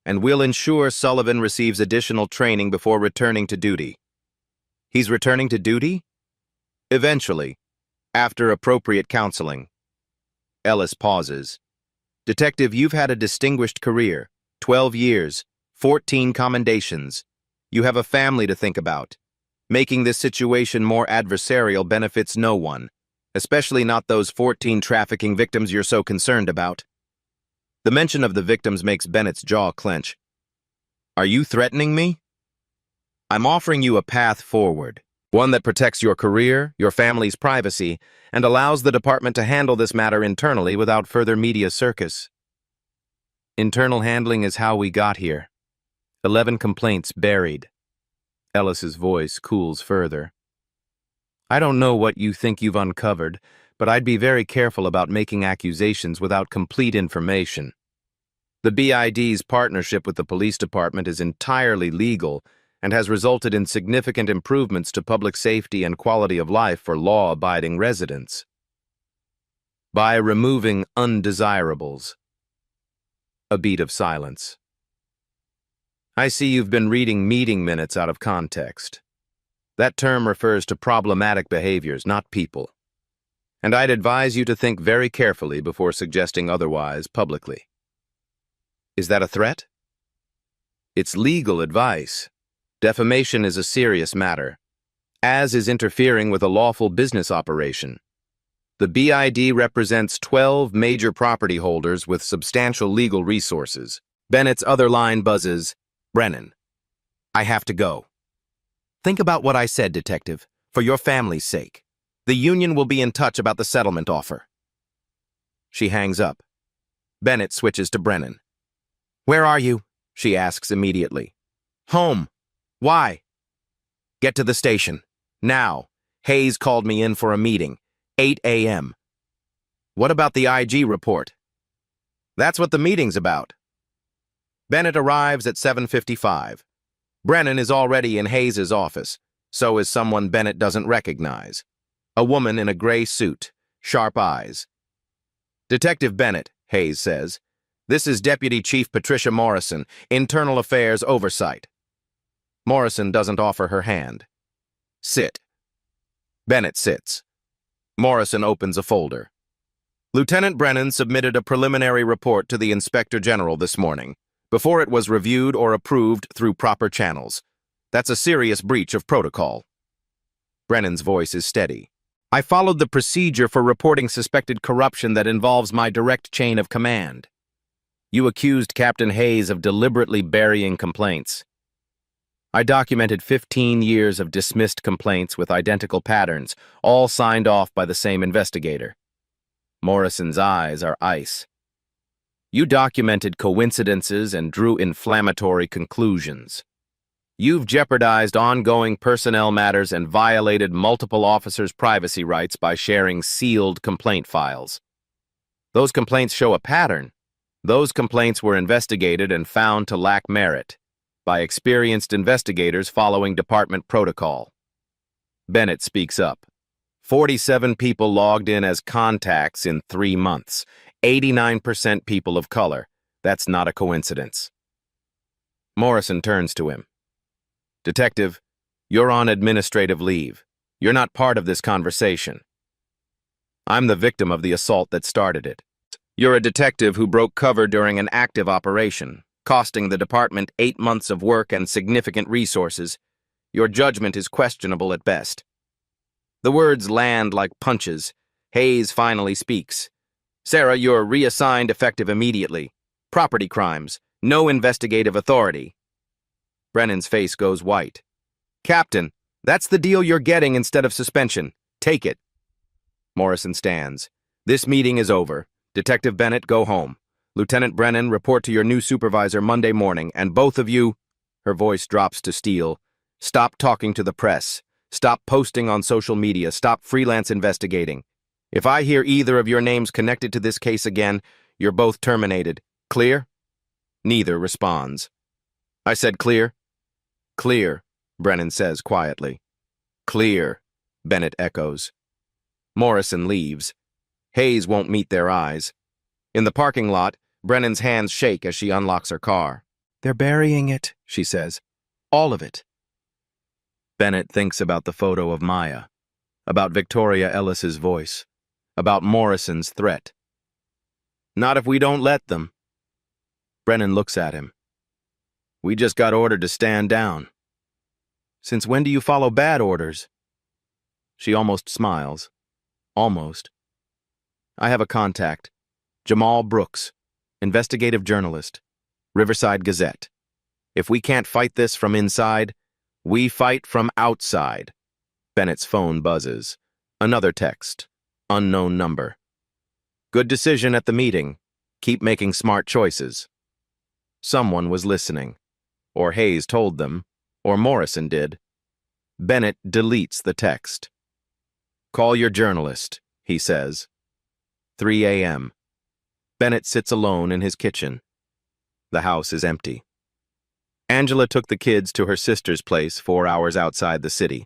and will ensure Sullivan receives additional training before returning to duty. He's returning to duty? Eventually, after appropriate counseling. Ellis pauses. Detective, you've had a distinguished career, 12 years, 14 commendations. You have a family to think about. Making this situation more adversarial benefits no one, especially not those 14 trafficking victims you're so concerned about. The mention of the victims makes Bennett's jaw clench. Are you threatening me? I'm offering you a path forward, one that protects your career, your family's privacy, and allows the department to handle this matter internally without further media circus. Internal handling is how we got here. 11 complaints buried. Ellis's voice cools further. I don't know what you think you've uncovered, but I'd be very careful about making accusations without complete information. The BID's partnership with the police department is entirely legal and has resulted in significant improvements to public safety and quality of life for law-abiding residents. By removing undesirables. A beat of silence. I see you've been reading meeting minutes out of context. That term refers to problematic behaviors, not people. And I'd advise you to think very carefully before suggesting otherwise publicly. Is that a threat? It's legal advice. Defamation is a serious matter, as is interfering with a lawful business operation. The BID represents 12 major property holders with substantial legal resources. Bennett's other line buzzes, Brennan, I have to go. Think about what I said, Detective, for your family's sake. The union will be in touch about the settlement offer. She hangs up. Bennett switches to Brennan. Where are you? She asks immediately. Home. Why? Get to the station. Now, Hayes called me in for a meeting. 8 a.m. What about the IG report? That's what the meeting's about. Bennett arrives at 7:55. Brennan is already in Hayes's office. So is someone Bennett doesn't recognize. A woman in a gray suit, sharp eyes. Detective Bennett, Hayes says. This is Deputy Chief Patricia Morrison, Internal Affairs Oversight. Morrison doesn't offer her hand. Sit. Bennett sits. Morrison opens a folder. Lieutenant Brennan submitted a preliminary report to the Inspector General this morning, before it was reviewed or approved through proper channels. That's a serious breach of protocol. Brennan's voice is steady. I followed the procedure for reporting suspected corruption that involves my direct chain of command. You accused Captain Hayes of deliberately burying complaints. I documented 15 years of dismissed complaints with identical patterns, all signed off by the same investigator. Morrison's eyes are ice. You documented coincidences and drew inflammatory conclusions. You've jeopardized ongoing personnel matters and violated multiple officers' privacy rights by sharing sealed complaint files. Those complaints show a pattern. Those complaints were investigated and found to lack merit by experienced investigators following department protocol. Bennett speaks up. 47 people logged in as contacts in 3 months. 89% people of color. That's not a coincidence. Morrison turns to him. Detective, you're on administrative leave. You're not part of this conversation. I'm the victim of the assault that started it. You're a detective who broke cover during an active operation, costing the department 8 months of work and significant resources. Your judgment is questionable at best. The words land like punches. Hayes finally speaks. Sarah, you're reassigned effective immediately. Property crimes. No investigative authority. Brennan's face goes white. Captain, that's the deal you're getting instead of suspension. Take it. Morrison stands. This meeting is over. Detective Bennett, go home. Lieutenant Brennan, report to your new supervisor Monday morning, and both of you, her voice drops to steel, stop talking to the press. Stop posting on social media. Stop freelance investigating. If I hear either of your names connected to this case again, you're both terminated. Clear? Neither responds. I said clear? Clear, Brennan says quietly. Clear, Bennett echoes. Morrison leaves. Hayes won't meet their eyes. In the parking lot, Brennan's hands shake as she unlocks her car. They're burying it, she says. All of it. Bennett thinks about the photo of Maya, about Victoria Ellis's voice, about Morrison's threat. Not if we don't let them. Brennan looks at him. We just got ordered to stand down. Since when do you follow bad orders? She almost smiles. Almost. I have a contact. Jamal Brooks, investigative journalist, Riverside Gazette. If we can't fight this from inside, we fight from outside. Bennett's phone buzzes. Another text. Unknown number. Good decision at the meeting. Keep making smart choices. Someone was listening. Or Hayes told them. Or Morrison did. Bennett deletes the text. Call your journalist, he says. 3 a.m. Bennett sits alone in his kitchen. The house is empty. Angela took the kids to her sister's place 4 hours outside the city.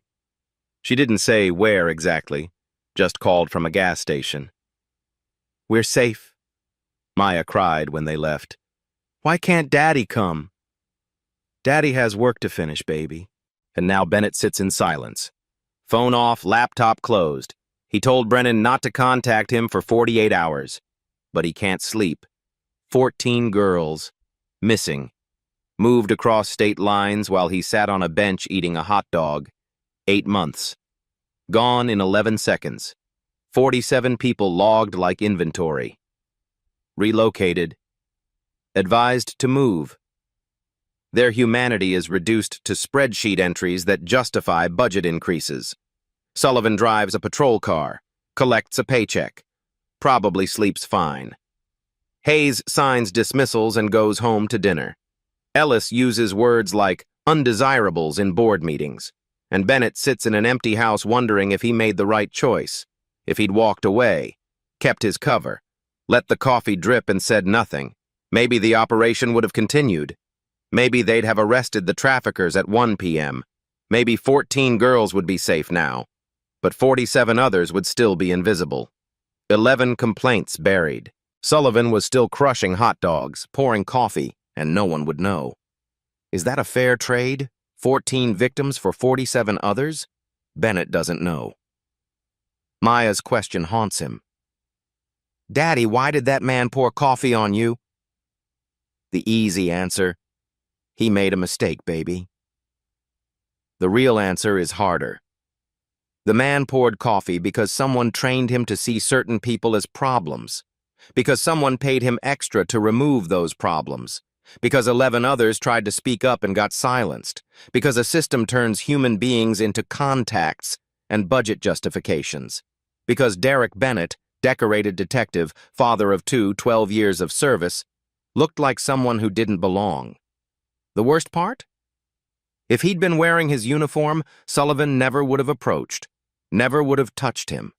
She didn't say where exactly, just called from a gas station. We're safe, Maya cried when they left. Why can't Daddy come? Daddy has work to finish, baby. And now Bennett sits in silence. Phone off, laptop closed. He told Brennan not to contact him for 48 hours. But he can't sleep. 14 girls. Missing. Moved across state lines while he sat on a bench eating a hot dog. 8 months. Gone in 11 seconds. 47 people logged like inventory. Relocated. Advised to move. Their humanity is reduced to spreadsheet entries that justify budget increases. Sullivan drives a patrol car, collects a paycheck, probably sleeps fine. Hayes signs dismissals and goes home to dinner. Ellis uses words like undesirables in board meetings. and Bennett sits in an empty house wondering if he made the right choice, if he'd walked away, kept his cover, let the coffee drip and said nothing. Maybe the operation would have continued. Maybe they'd have arrested the traffickers at 1 p.m. Maybe 14 girls would be safe now, but 47 others would still be invisible. 11 complaints buried. Sullivan was still crushing hot dogs, pouring coffee, and no one would know. Is that a fair trade? 14 victims for 47 others? Bennett doesn't know. Maya's question haunts him. Daddy, why did that man pour coffee on you? The easy answer, he made a mistake, baby. The real answer is harder. The man poured coffee because someone trained him to see certain people as problems, because someone paid him extra to remove those problems, because 11 others tried to speak up and got silenced, because a system turns human beings into contacts and budget justifications, because Derek Bennett, decorated detective, father of 2, 12 years of service, looked like someone who didn't belong. The worst part? If he'd been wearing his uniform, Sullivan never would have approached, never would have touched him.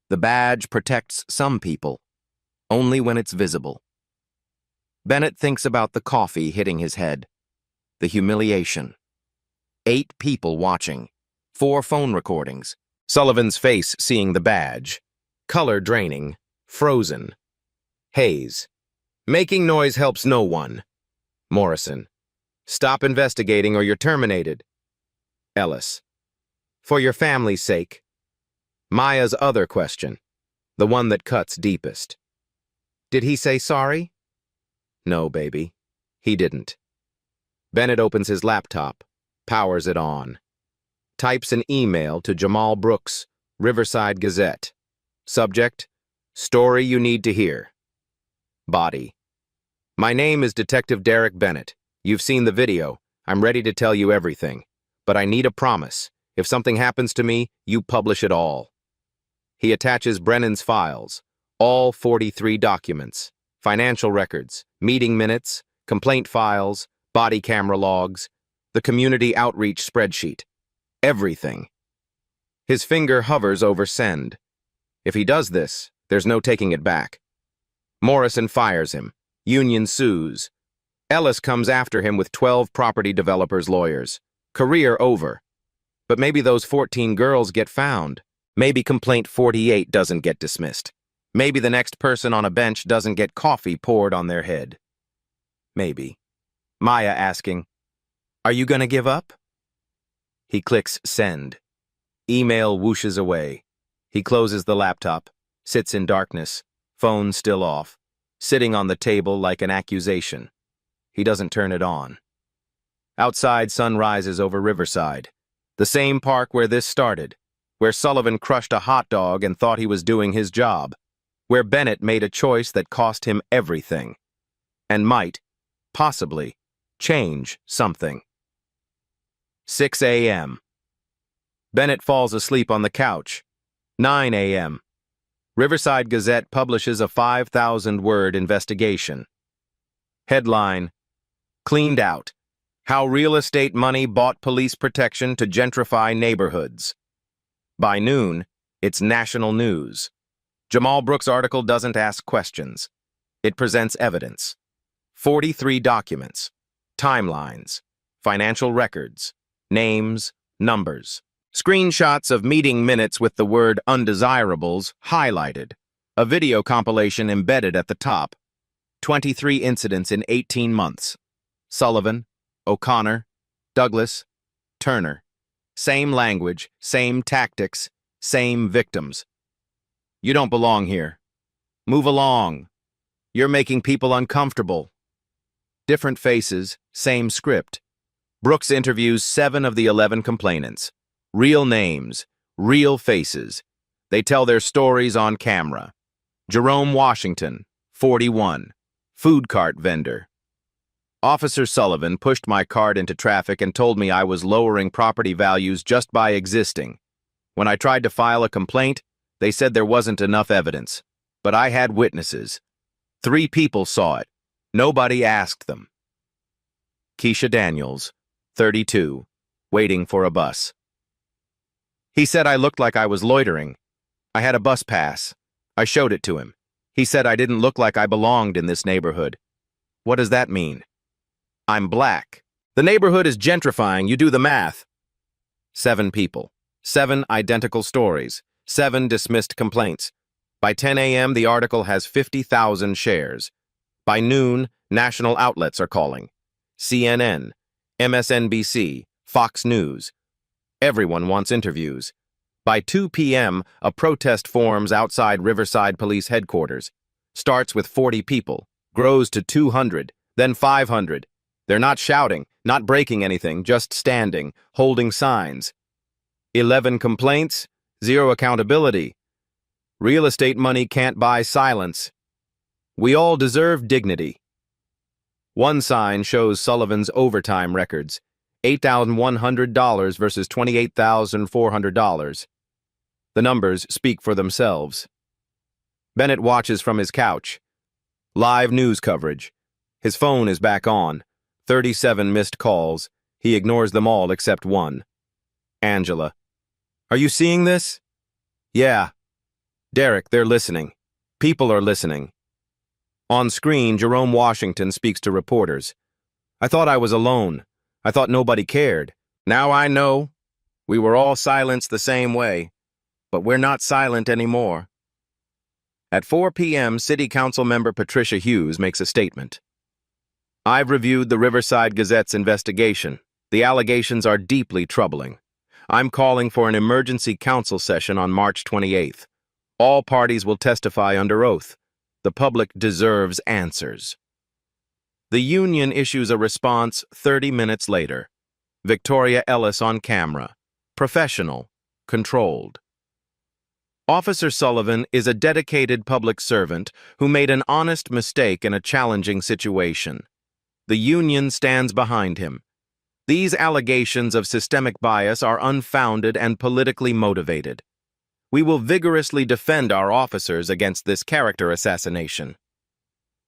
The badge protects some people, only when it's visible. Bennett thinks about the coffee hitting his head, the humiliation. 8 people watching, 4 phone recordings, Sullivan's face seeing the badge, color draining, frozen. Haze. Making noise helps no one. Morrison. Stop investigating or you're terminated. Ellis. For your family's sake. Maya's other question, the one that cuts deepest. Did he say sorry? No, baby. He didn't. Bennett opens his laptop, powers it on. Types an email to Jamal Brooks, Riverside Gazette. Subject, story you need to hear. Body. My name is Detective Derek Bennett. You've seen the video. I'm ready to tell you everything. But I need a promise. If something happens to me, you publish it all. He attaches Brennan's files, all 43 documents, financial records, meeting minutes, complaint files, body camera logs, the community outreach spreadsheet. Everything. His finger hovers over send. If he does this, there's no taking it back. Morrison fires him. Union sues. Ellis comes after him with 12 property developers' lawyers. Career over. But maybe those 14 girls get found. Maybe complaint 48 doesn't get dismissed. Maybe the next person on a bench doesn't get coffee poured on their head. Maybe. Maya asking, "Are you gonna give up?" He clicks send. Email whooshes away. He closes the laptop, sits in darkness, phone still off, sitting on the table like an accusation. He doesn't turn it on. Outside, sun rises over Riverside, the same park where this started, where Sullivan crushed a hot dog and thought he was doing his job, where Bennett made a choice that cost him everything, and might, possibly, change something. 6 a.m. Bennett falls asleep on the couch. 9 a.m. Riverside Gazette publishes a 5,000-word investigation. Headline, Cleaned Out. How Real Estate Money Bought Police Protection to Gentrify Neighborhoods. By noon, it's national news. Jamal Brooks' article doesn't ask questions. It presents evidence. 43 documents, timelines, financial records, names, numbers. Screenshots of meeting minutes with the word undesirables highlighted. A video compilation embedded at the top. 23 incidents in 18 months. Sullivan, O'Connor, Douglas, Turner. Same language, same tactics, same victims. You don't belong here. Move along. You're making people uncomfortable. Different faces, same script. Brooks interviews 7 of the 11 complainants. Real names, real faces. They tell their stories on camera. Jerome Washington, 41, food cart vendor. Officer Sullivan pushed my cart into traffic and told me I was lowering property values just by existing. When I tried to file a complaint, they said there wasn't enough evidence. But I had witnesses. 3 people saw it. Nobody asked them. Keisha Daniels, 32, waiting for a bus. He said I looked like I was loitering. I had a bus pass. I showed it to him. He said I didn't look like I belonged in this neighborhood. What does that mean? I'm black. The neighborhood is gentrifying, you do the math. 7 people. 7 identical stories. 7 dismissed complaints. By 10 a.m., the article has 50,000 shares. By noon, national outlets are calling. CNN, MSNBC, Fox News. Everyone wants interviews. By 2 p.m., a protest forms outside Riverside Police Headquarters. Starts with 40 people, grows to 200, then 500. They're not shouting, not breaking anything, just standing, holding signs. 11 complaints, 0 accountability. Real estate money can't buy silence. We all deserve dignity. One sign shows Sullivan's overtime records, $8,100 versus $28,400. The numbers speak for themselves. Bennett watches from his couch. Live news coverage. His phone is back on. 37 missed calls. He ignores them all except one. Angela. Are you seeing this? Yeah. Derek, they're listening. People are listening. On screen, Jerome Washington speaks to reporters. I thought I was alone. I thought nobody cared. Now I know. We were all silenced the same way. But we're not silent anymore. At 4 p.m., City Council member Patricia Hughes makes a statement. I've reviewed the Riverside Gazette's investigation. The allegations are deeply troubling. I'm calling for an emergency council session on March 28th. All parties will testify under oath. The public deserves answers. The union issues a response 30 minutes later. Victoria Ellis on camera. Professional. Controlled. Officer Sullivan is a dedicated public servant who made an honest mistake in a challenging situation. The union stands behind him. These allegations of systemic bias are unfounded and politically motivated. We will vigorously defend our officers against this character assassination.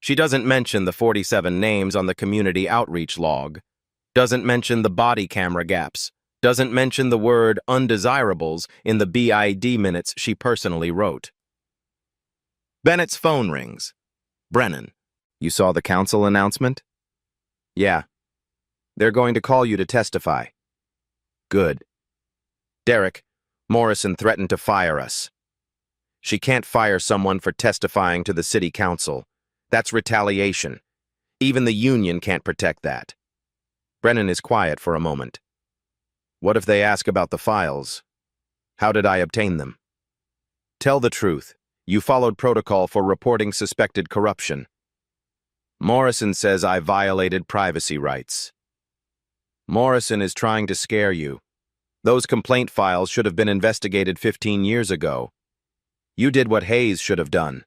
She doesn't mention the 47 names on the community outreach log, doesn't mention the body camera gaps, doesn't mention the word undesirables in the BID minutes she personally wrote. Bennett's phone rings. Brennan, you saw the council announcement? Yeah. They're going to call you to testify. Good. Derek, Morrison threatened to fire us. She can't fire someone for testifying to the city council. That's retaliation. Even the union can't protect that. Brennan is quiet for a moment. What if they ask about the files? How did I obtain them? Tell the truth. You followed protocol for reporting suspected corruption. Morrison says I violated privacy rights. Morrison is trying to scare you. Those complaint files should have been investigated 15 years ago. You did what Hayes should have done.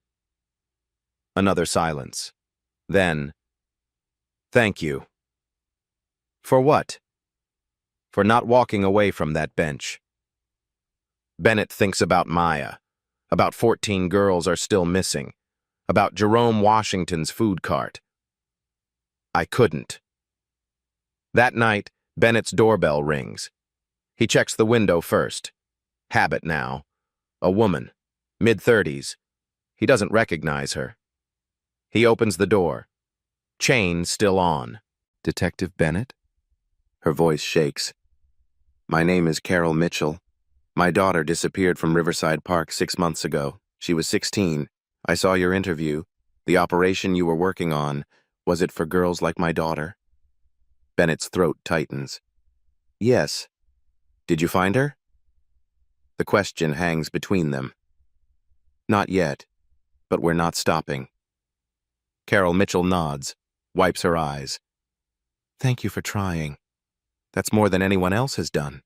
Another silence. Then, thank you. For what? For not walking away from that bench. Bennett thinks about Maya, about 14 girls are still missing, about Jerome Washington's food cart. I couldn't. That night, Bennett's doorbell rings. He checks the window first. Habit now. A woman, mid-30s. He doesn't recognize her. He opens the door. Chain still on. Detective Bennett? Her voice shakes. My name is Carol Mitchell. My daughter disappeared from Riverside Park 6 months ago. She was 16. I saw your interview. The operation you were working on. Was it for girls like my daughter? Bennett's throat tightens. Yes. Did you find her? The question hangs between them. Not yet, but we're not stopping. Carol Mitchell nods, wipes her eyes. Thank you for trying. That's more than anyone else has done.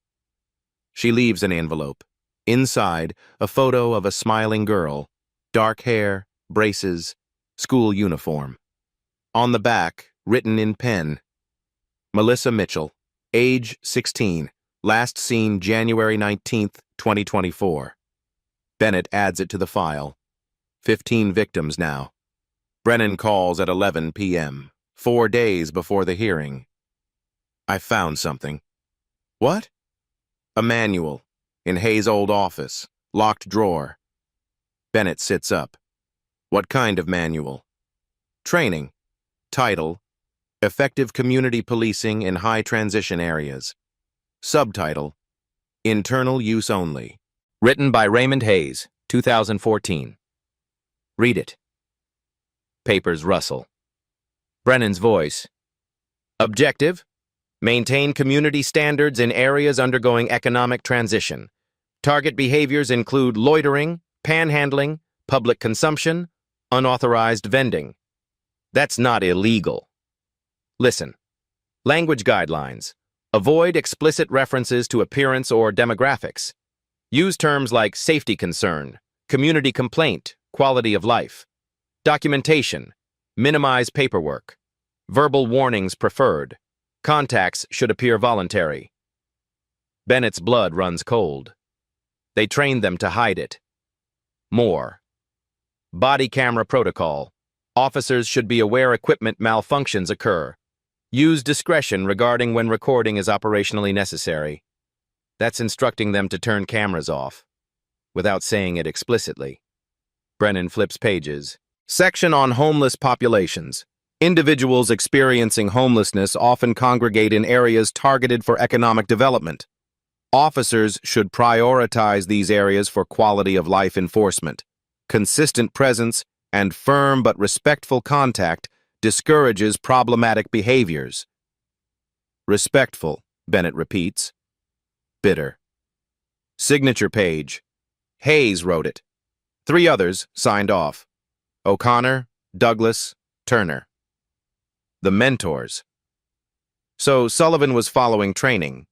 She leaves an envelope. Inside, a photo of a smiling girl, dark hair, braces, school uniform. On the back, written in pen, Melissa Mitchell, age 16, last seen January 19th, 2024. Bennett adds it to the file. 15 victims now. Brennan calls at 11 p.m., 4 days before the hearing. I found something. What? A manual. In Hayes' old office. Locked drawer. Bennett sits up. What kind of manual? Training. Title: Effective Community Policing in High Transition Areas. Subtitle: Internal Use Only. Written by Raymond Hayes, 2014. Read it. Papers rustle. Brennan's voice. Objective: Maintain community standards in areas undergoing economic transition. Target behaviors include loitering, panhandling, public consumption, unauthorized vending. That's not illegal. Listen. Language guidelines. Avoid explicit references to appearance or demographics. Use terms like safety concern, community complaint, quality of life. Documentation. Minimize paperwork. Verbal warnings preferred. Contacts should appear voluntary. Bennett's blood runs cold. They trained them to hide it. More. Body camera protocol. Officers should be aware equipment malfunctions occur. Use discretion regarding when recording is operationally necessary. That's instructing them to turn cameras off, without saying it explicitly. Brennan flips pages. Section on homeless populations. Individuals experiencing homelessness often congregate in areas targeted for economic development. Officers should prioritize these areas for quality of life enforcement. Consistent presence and firm but respectful contact discourages problematic behaviors. Respectful, Bennett repeats. Bitter. Signature page. Hayes wrote it. 3 others signed off. O'Connor, Douglas, Turner. The mentors. So Sullivan was following training.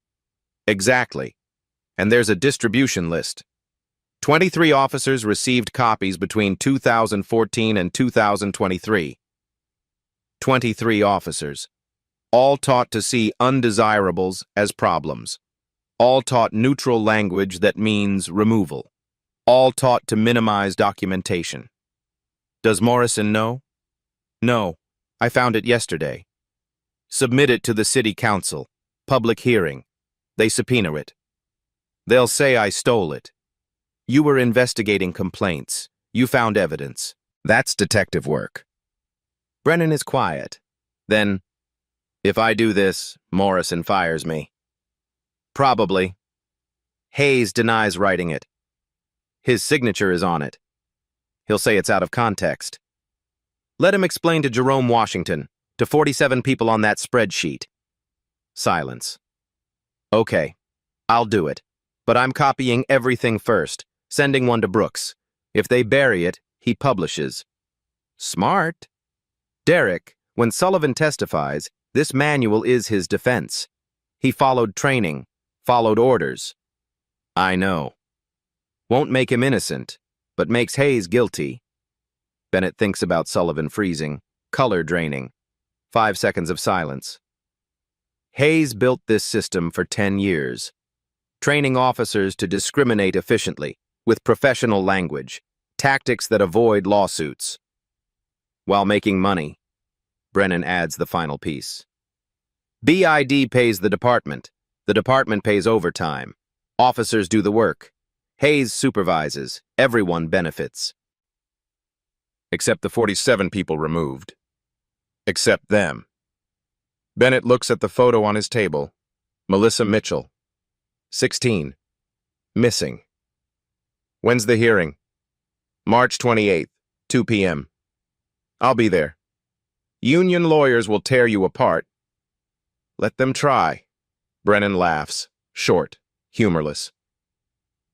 Exactly. And there's a distribution list. 23 officers received copies between 2014 and 2023. 23 officers. All taught to see undesirables as problems. All taught neutral language that means removal. All taught to minimize documentation. Does Morrison know? No. I found it yesterday. Submit it to the city council. Public hearing. They subpoena it. They'll say I stole it. You were investigating complaints. You found evidence. That's detective work. Brennan is quiet. Then, if I do this, Morrison fires me. Probably. Hayes denies writing it. His signature is on it. He'll say it's out of context. Let him explain to Jerome Washington, to 47 people on that spreadsheet. Silence. Okay, I'll do it. But I'm copying everything first, sending one to Brooks. If they bury it, he publishes. Smart. Derek, when Sullivan testifies, this manual is his defense. He followed training, followed orders. I know. Won't make him innocent, but makes Hayes guilty. Bennett thinks about Sullivan freezing, color draining. 5 seconds of silence. Hayes built this system for 10 years, training officers to discriminate efficiently, with professional language, tactics that avoid lawsuits. While making money, Brennan adds the final piece. BID pays the department pays overtime. Officers do the work. Hayes supervises. Everyone benefits. Except the 47 people removed. Except them. Bennett looks at the photo on his table. Melissa Mitchell. 16. Missing. When's the hearing? March 28th, 2 p.m. I'll be there. Union lawyers will tear you apart. Let them try. Brennan laughs, short, humorless.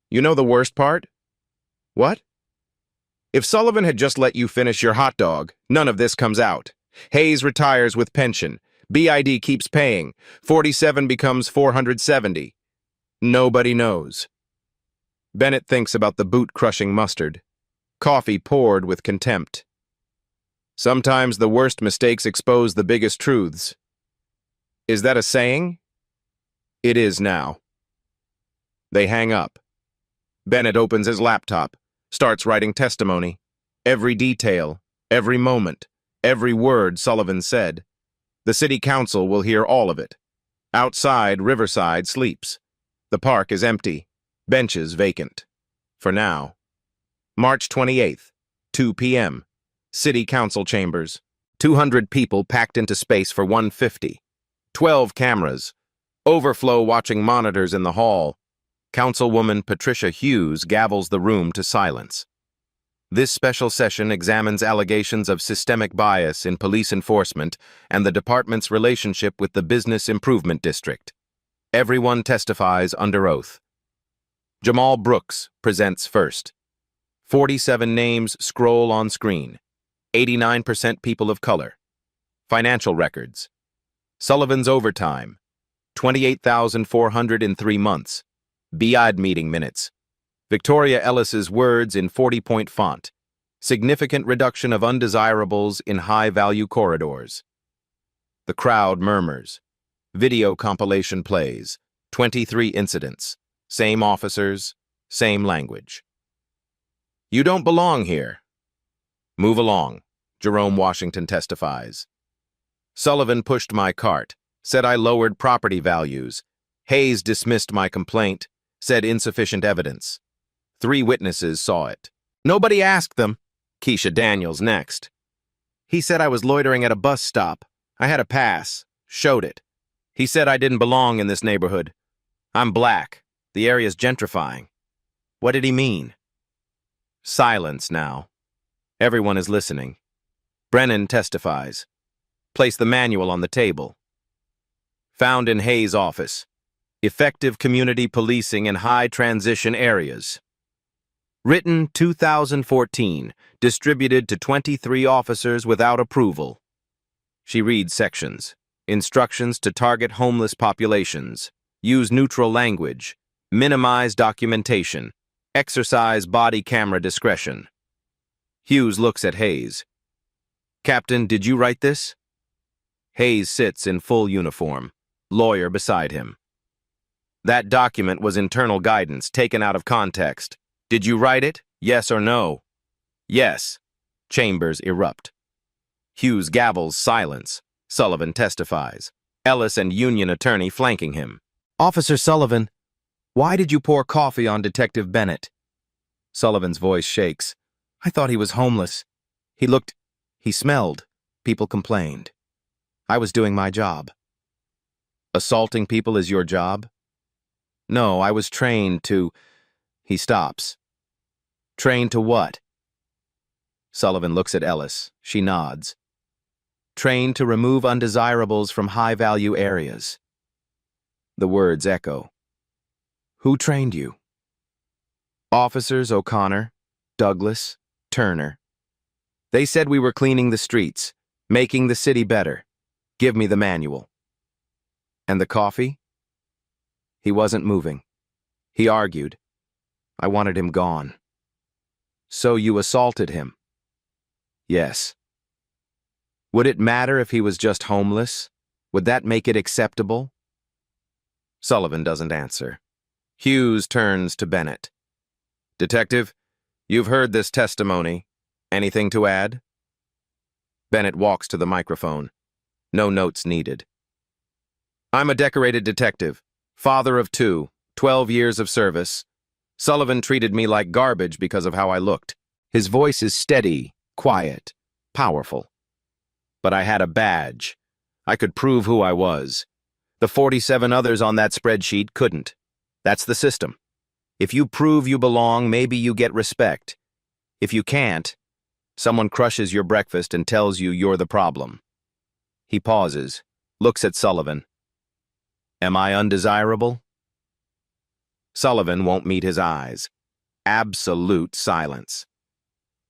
You know the worst part? What? If Sullivan had just let you finish your hot dog, none of this comes out. Hayes retires with pension. BID keeps paying. 47 becomes 470. Nobody knows. Bennett thinks about the boot-crushing mustard. Coffee poured with contempt. Sometimes the worst mistakes expose the biggest truths. Is that a saying? It is now. They hang up. Bennett opens his laptop, starts writing testimony. Every detail, every moment, every word Sullivan said. The city council will hear all of it. Outside, Riverside sleeps. The park is empty. Benches vacant. For now. March 28th, 2 p.m. City Council chambers. 200 people packed into space for 150. 12 cameras. Overflow watching monitors in the hall. Councilwoman Patricia Hughes gavels the room to silence. This special session examines allegations of systemic bias in police enforcement and the department's relationship with the Business Improvement District. Everyone testifies under oath. Jamal Brooks presents first. 47 names scroll on screen. 89% people of color. Financial records. Sullivan's overtime. 28,400 in 3 months. BID meeting minutes. Victoria Ellis's words in 40-point font. Significant reduction of undesirables in high-value corridors. The crowd murmurs. Video compilation plays. 23 incidents. Same officers, same language. You don't belong here. Move along, Jerome Washington testifies. Sullivan pushed my cart, said I lowered property values. Hayes dismissed my complaint, said insufficient evidence. 3 witnesses saw it. Nobody asked them. Keisha Daniels next. He said I was loitering at a bus stop. I had a pass, showed it. He said I didn't belong in this neighborhood. I'm black. The area's gentrifying. What did he mean? Silence now. Everyone is listening. Brennan testifies. Place the manual on the table. Found in Hayes' office. Effective community policing in high transition areas. Written 2014. Distributed to 23 officers without approval. She reads sections. Instructions to target homeless populations. Use neutral language. Minimize documentation. Exercise body camera discretion. Hughes looks at Hayes. Captain, did you write this? Hayes sits in full uniform, lawyer beside him. That document was internal guidance taken out of context. Did you write it? Yes or no? Yes. Chambers erupt. Hughes gavels silence. Sullivan testifies. Ellis and union attorney flanking him. Officer Sullivan, why did you pour coffee on Detective Bennett? Sullivan's voice shakes. I thought he was homeless. He smelled. People complained. I was doing my job. Assaulting people is your job? No, I was trained to... He stops. Trained to what? Sullivan looks at Ellis. She nods. Trained to remove undesirables from high-value areas. The words echo. Who trained you? Officers O'Connor, Douglas, Turner. They said we were cleaning the streets, making the city better. Give me the manual. And the coffee? He wasn't moving. He argued. I wanted him gone. So you assaulted him? Yes. Would it matter if he was just homeless? Would that make it acceptable? Sullivan doesn't answer. Hughes turns to Bennett. Detective, you've heard this testimony. Anything to add? Bennett walks to the microphone. No notes needed. I'm a decorated detective, father of 2, 12 years of service. Sullivan treated me like garbage because of how I looked. His voice is steady, quiet, powerful. But I had a badge. I could prove who I was. The 47 others on that spreadsheet couldn't. That's the system. If you prove you belong, maybe you get respect. If you can't, someone crushes your breakfast and tells you you're the problem. He pauses, looks at Sullivan. Am I undesirable? Sullivan won't meet his eyes. Absolute silence.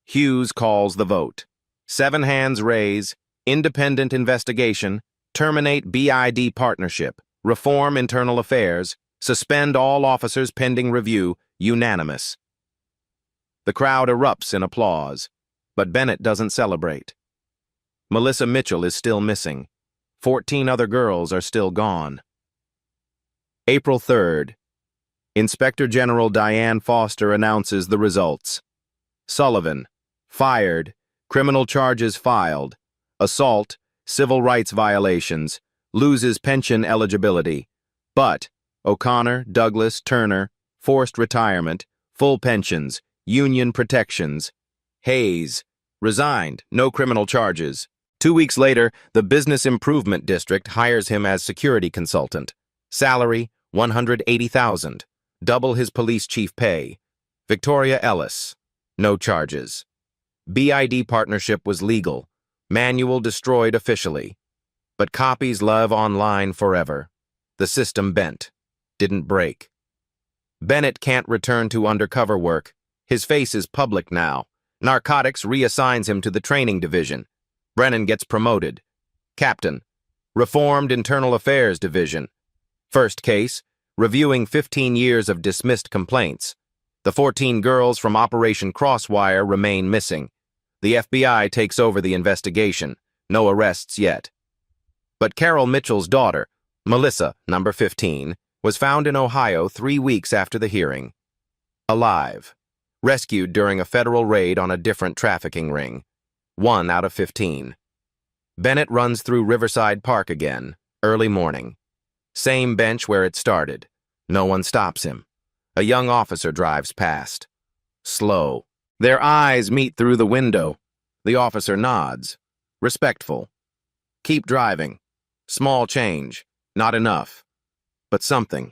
Hughes calls the vote. 7 hands raise, independent investigation, terminate BID partnership, reform internal affairs, suspend all officers pending review, unanimous. The crowd erupts in applause, but Bennett doesn't celebrate. Melissa Mitchell is still missing. 14 other girls are still gone. April 3rd. Inspector General Diane Foster announces the results. Sullivan, fired, criminal charges filed, assault, civil rights violations, loses pension eligibility, but O'Connor, Douglas, Turner, forced retirement, full pensions, union protections. Hayes resigned, no criminal charges. 2 weeks later, the Business Improvement District hires him as security consultant. Salary, $180,000, double his police chief pay. Victoria Ellis, no charges. BID partnership was legal. Manual destroyed officially. But copies live online forever. The system bent, didn't break. Bennett can't return to undercover work. His face is public now. Narcotics reassigns him to the training division. Brennan gets promoted. Captain. Reformed Internal Affairs Division. First case, reviewing 15 years of dismissed complaints. The 14 girls from Operation Crosswire remain missing. The FBI takes over the investigation. No arrests yet. But Carol Mitchell's daughter, Melissa, number 15, was found in Ohio 3 weeks after the hearing. Alive. Rescued during a federal raid on a different trafficking ring. 1 out of 15. Bennett runs through Riverside Park again, early morning. Same bench where it started. No one stops him. A young officer drives past. Slow. Their eyes meet through the window. The officer nods. Respectful. Keep driving. Small change. Not enough. But something.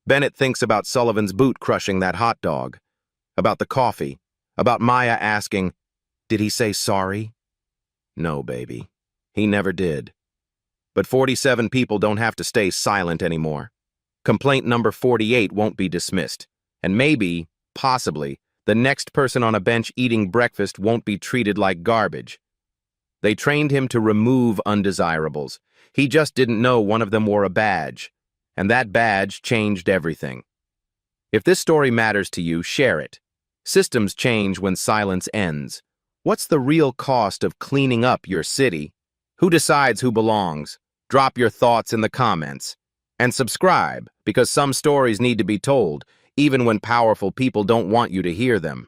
Bennett thinks about Sullivan's boot crushing that hot dog. About the coffee. About Maya asking, "Did he say sorry?" No, baby. He never did. But 47 people don't have to stay silent anymore. Complaint number 48 won't be dismissed. And maybe, possibly, the next person on a bench eating breakfast won't be treated like garbage. They trained him to remove undesirables. He just didn't know one of them wore a badge. And that badge changed everything. If this story matters to you, share it. Systems change when silence ends. What's the real cost of cleaning up your city? Who decides who belongs? Drop your thoughts in the comments. And subscribe, because some stories need to be told, even when powerful people don't want you to hear them.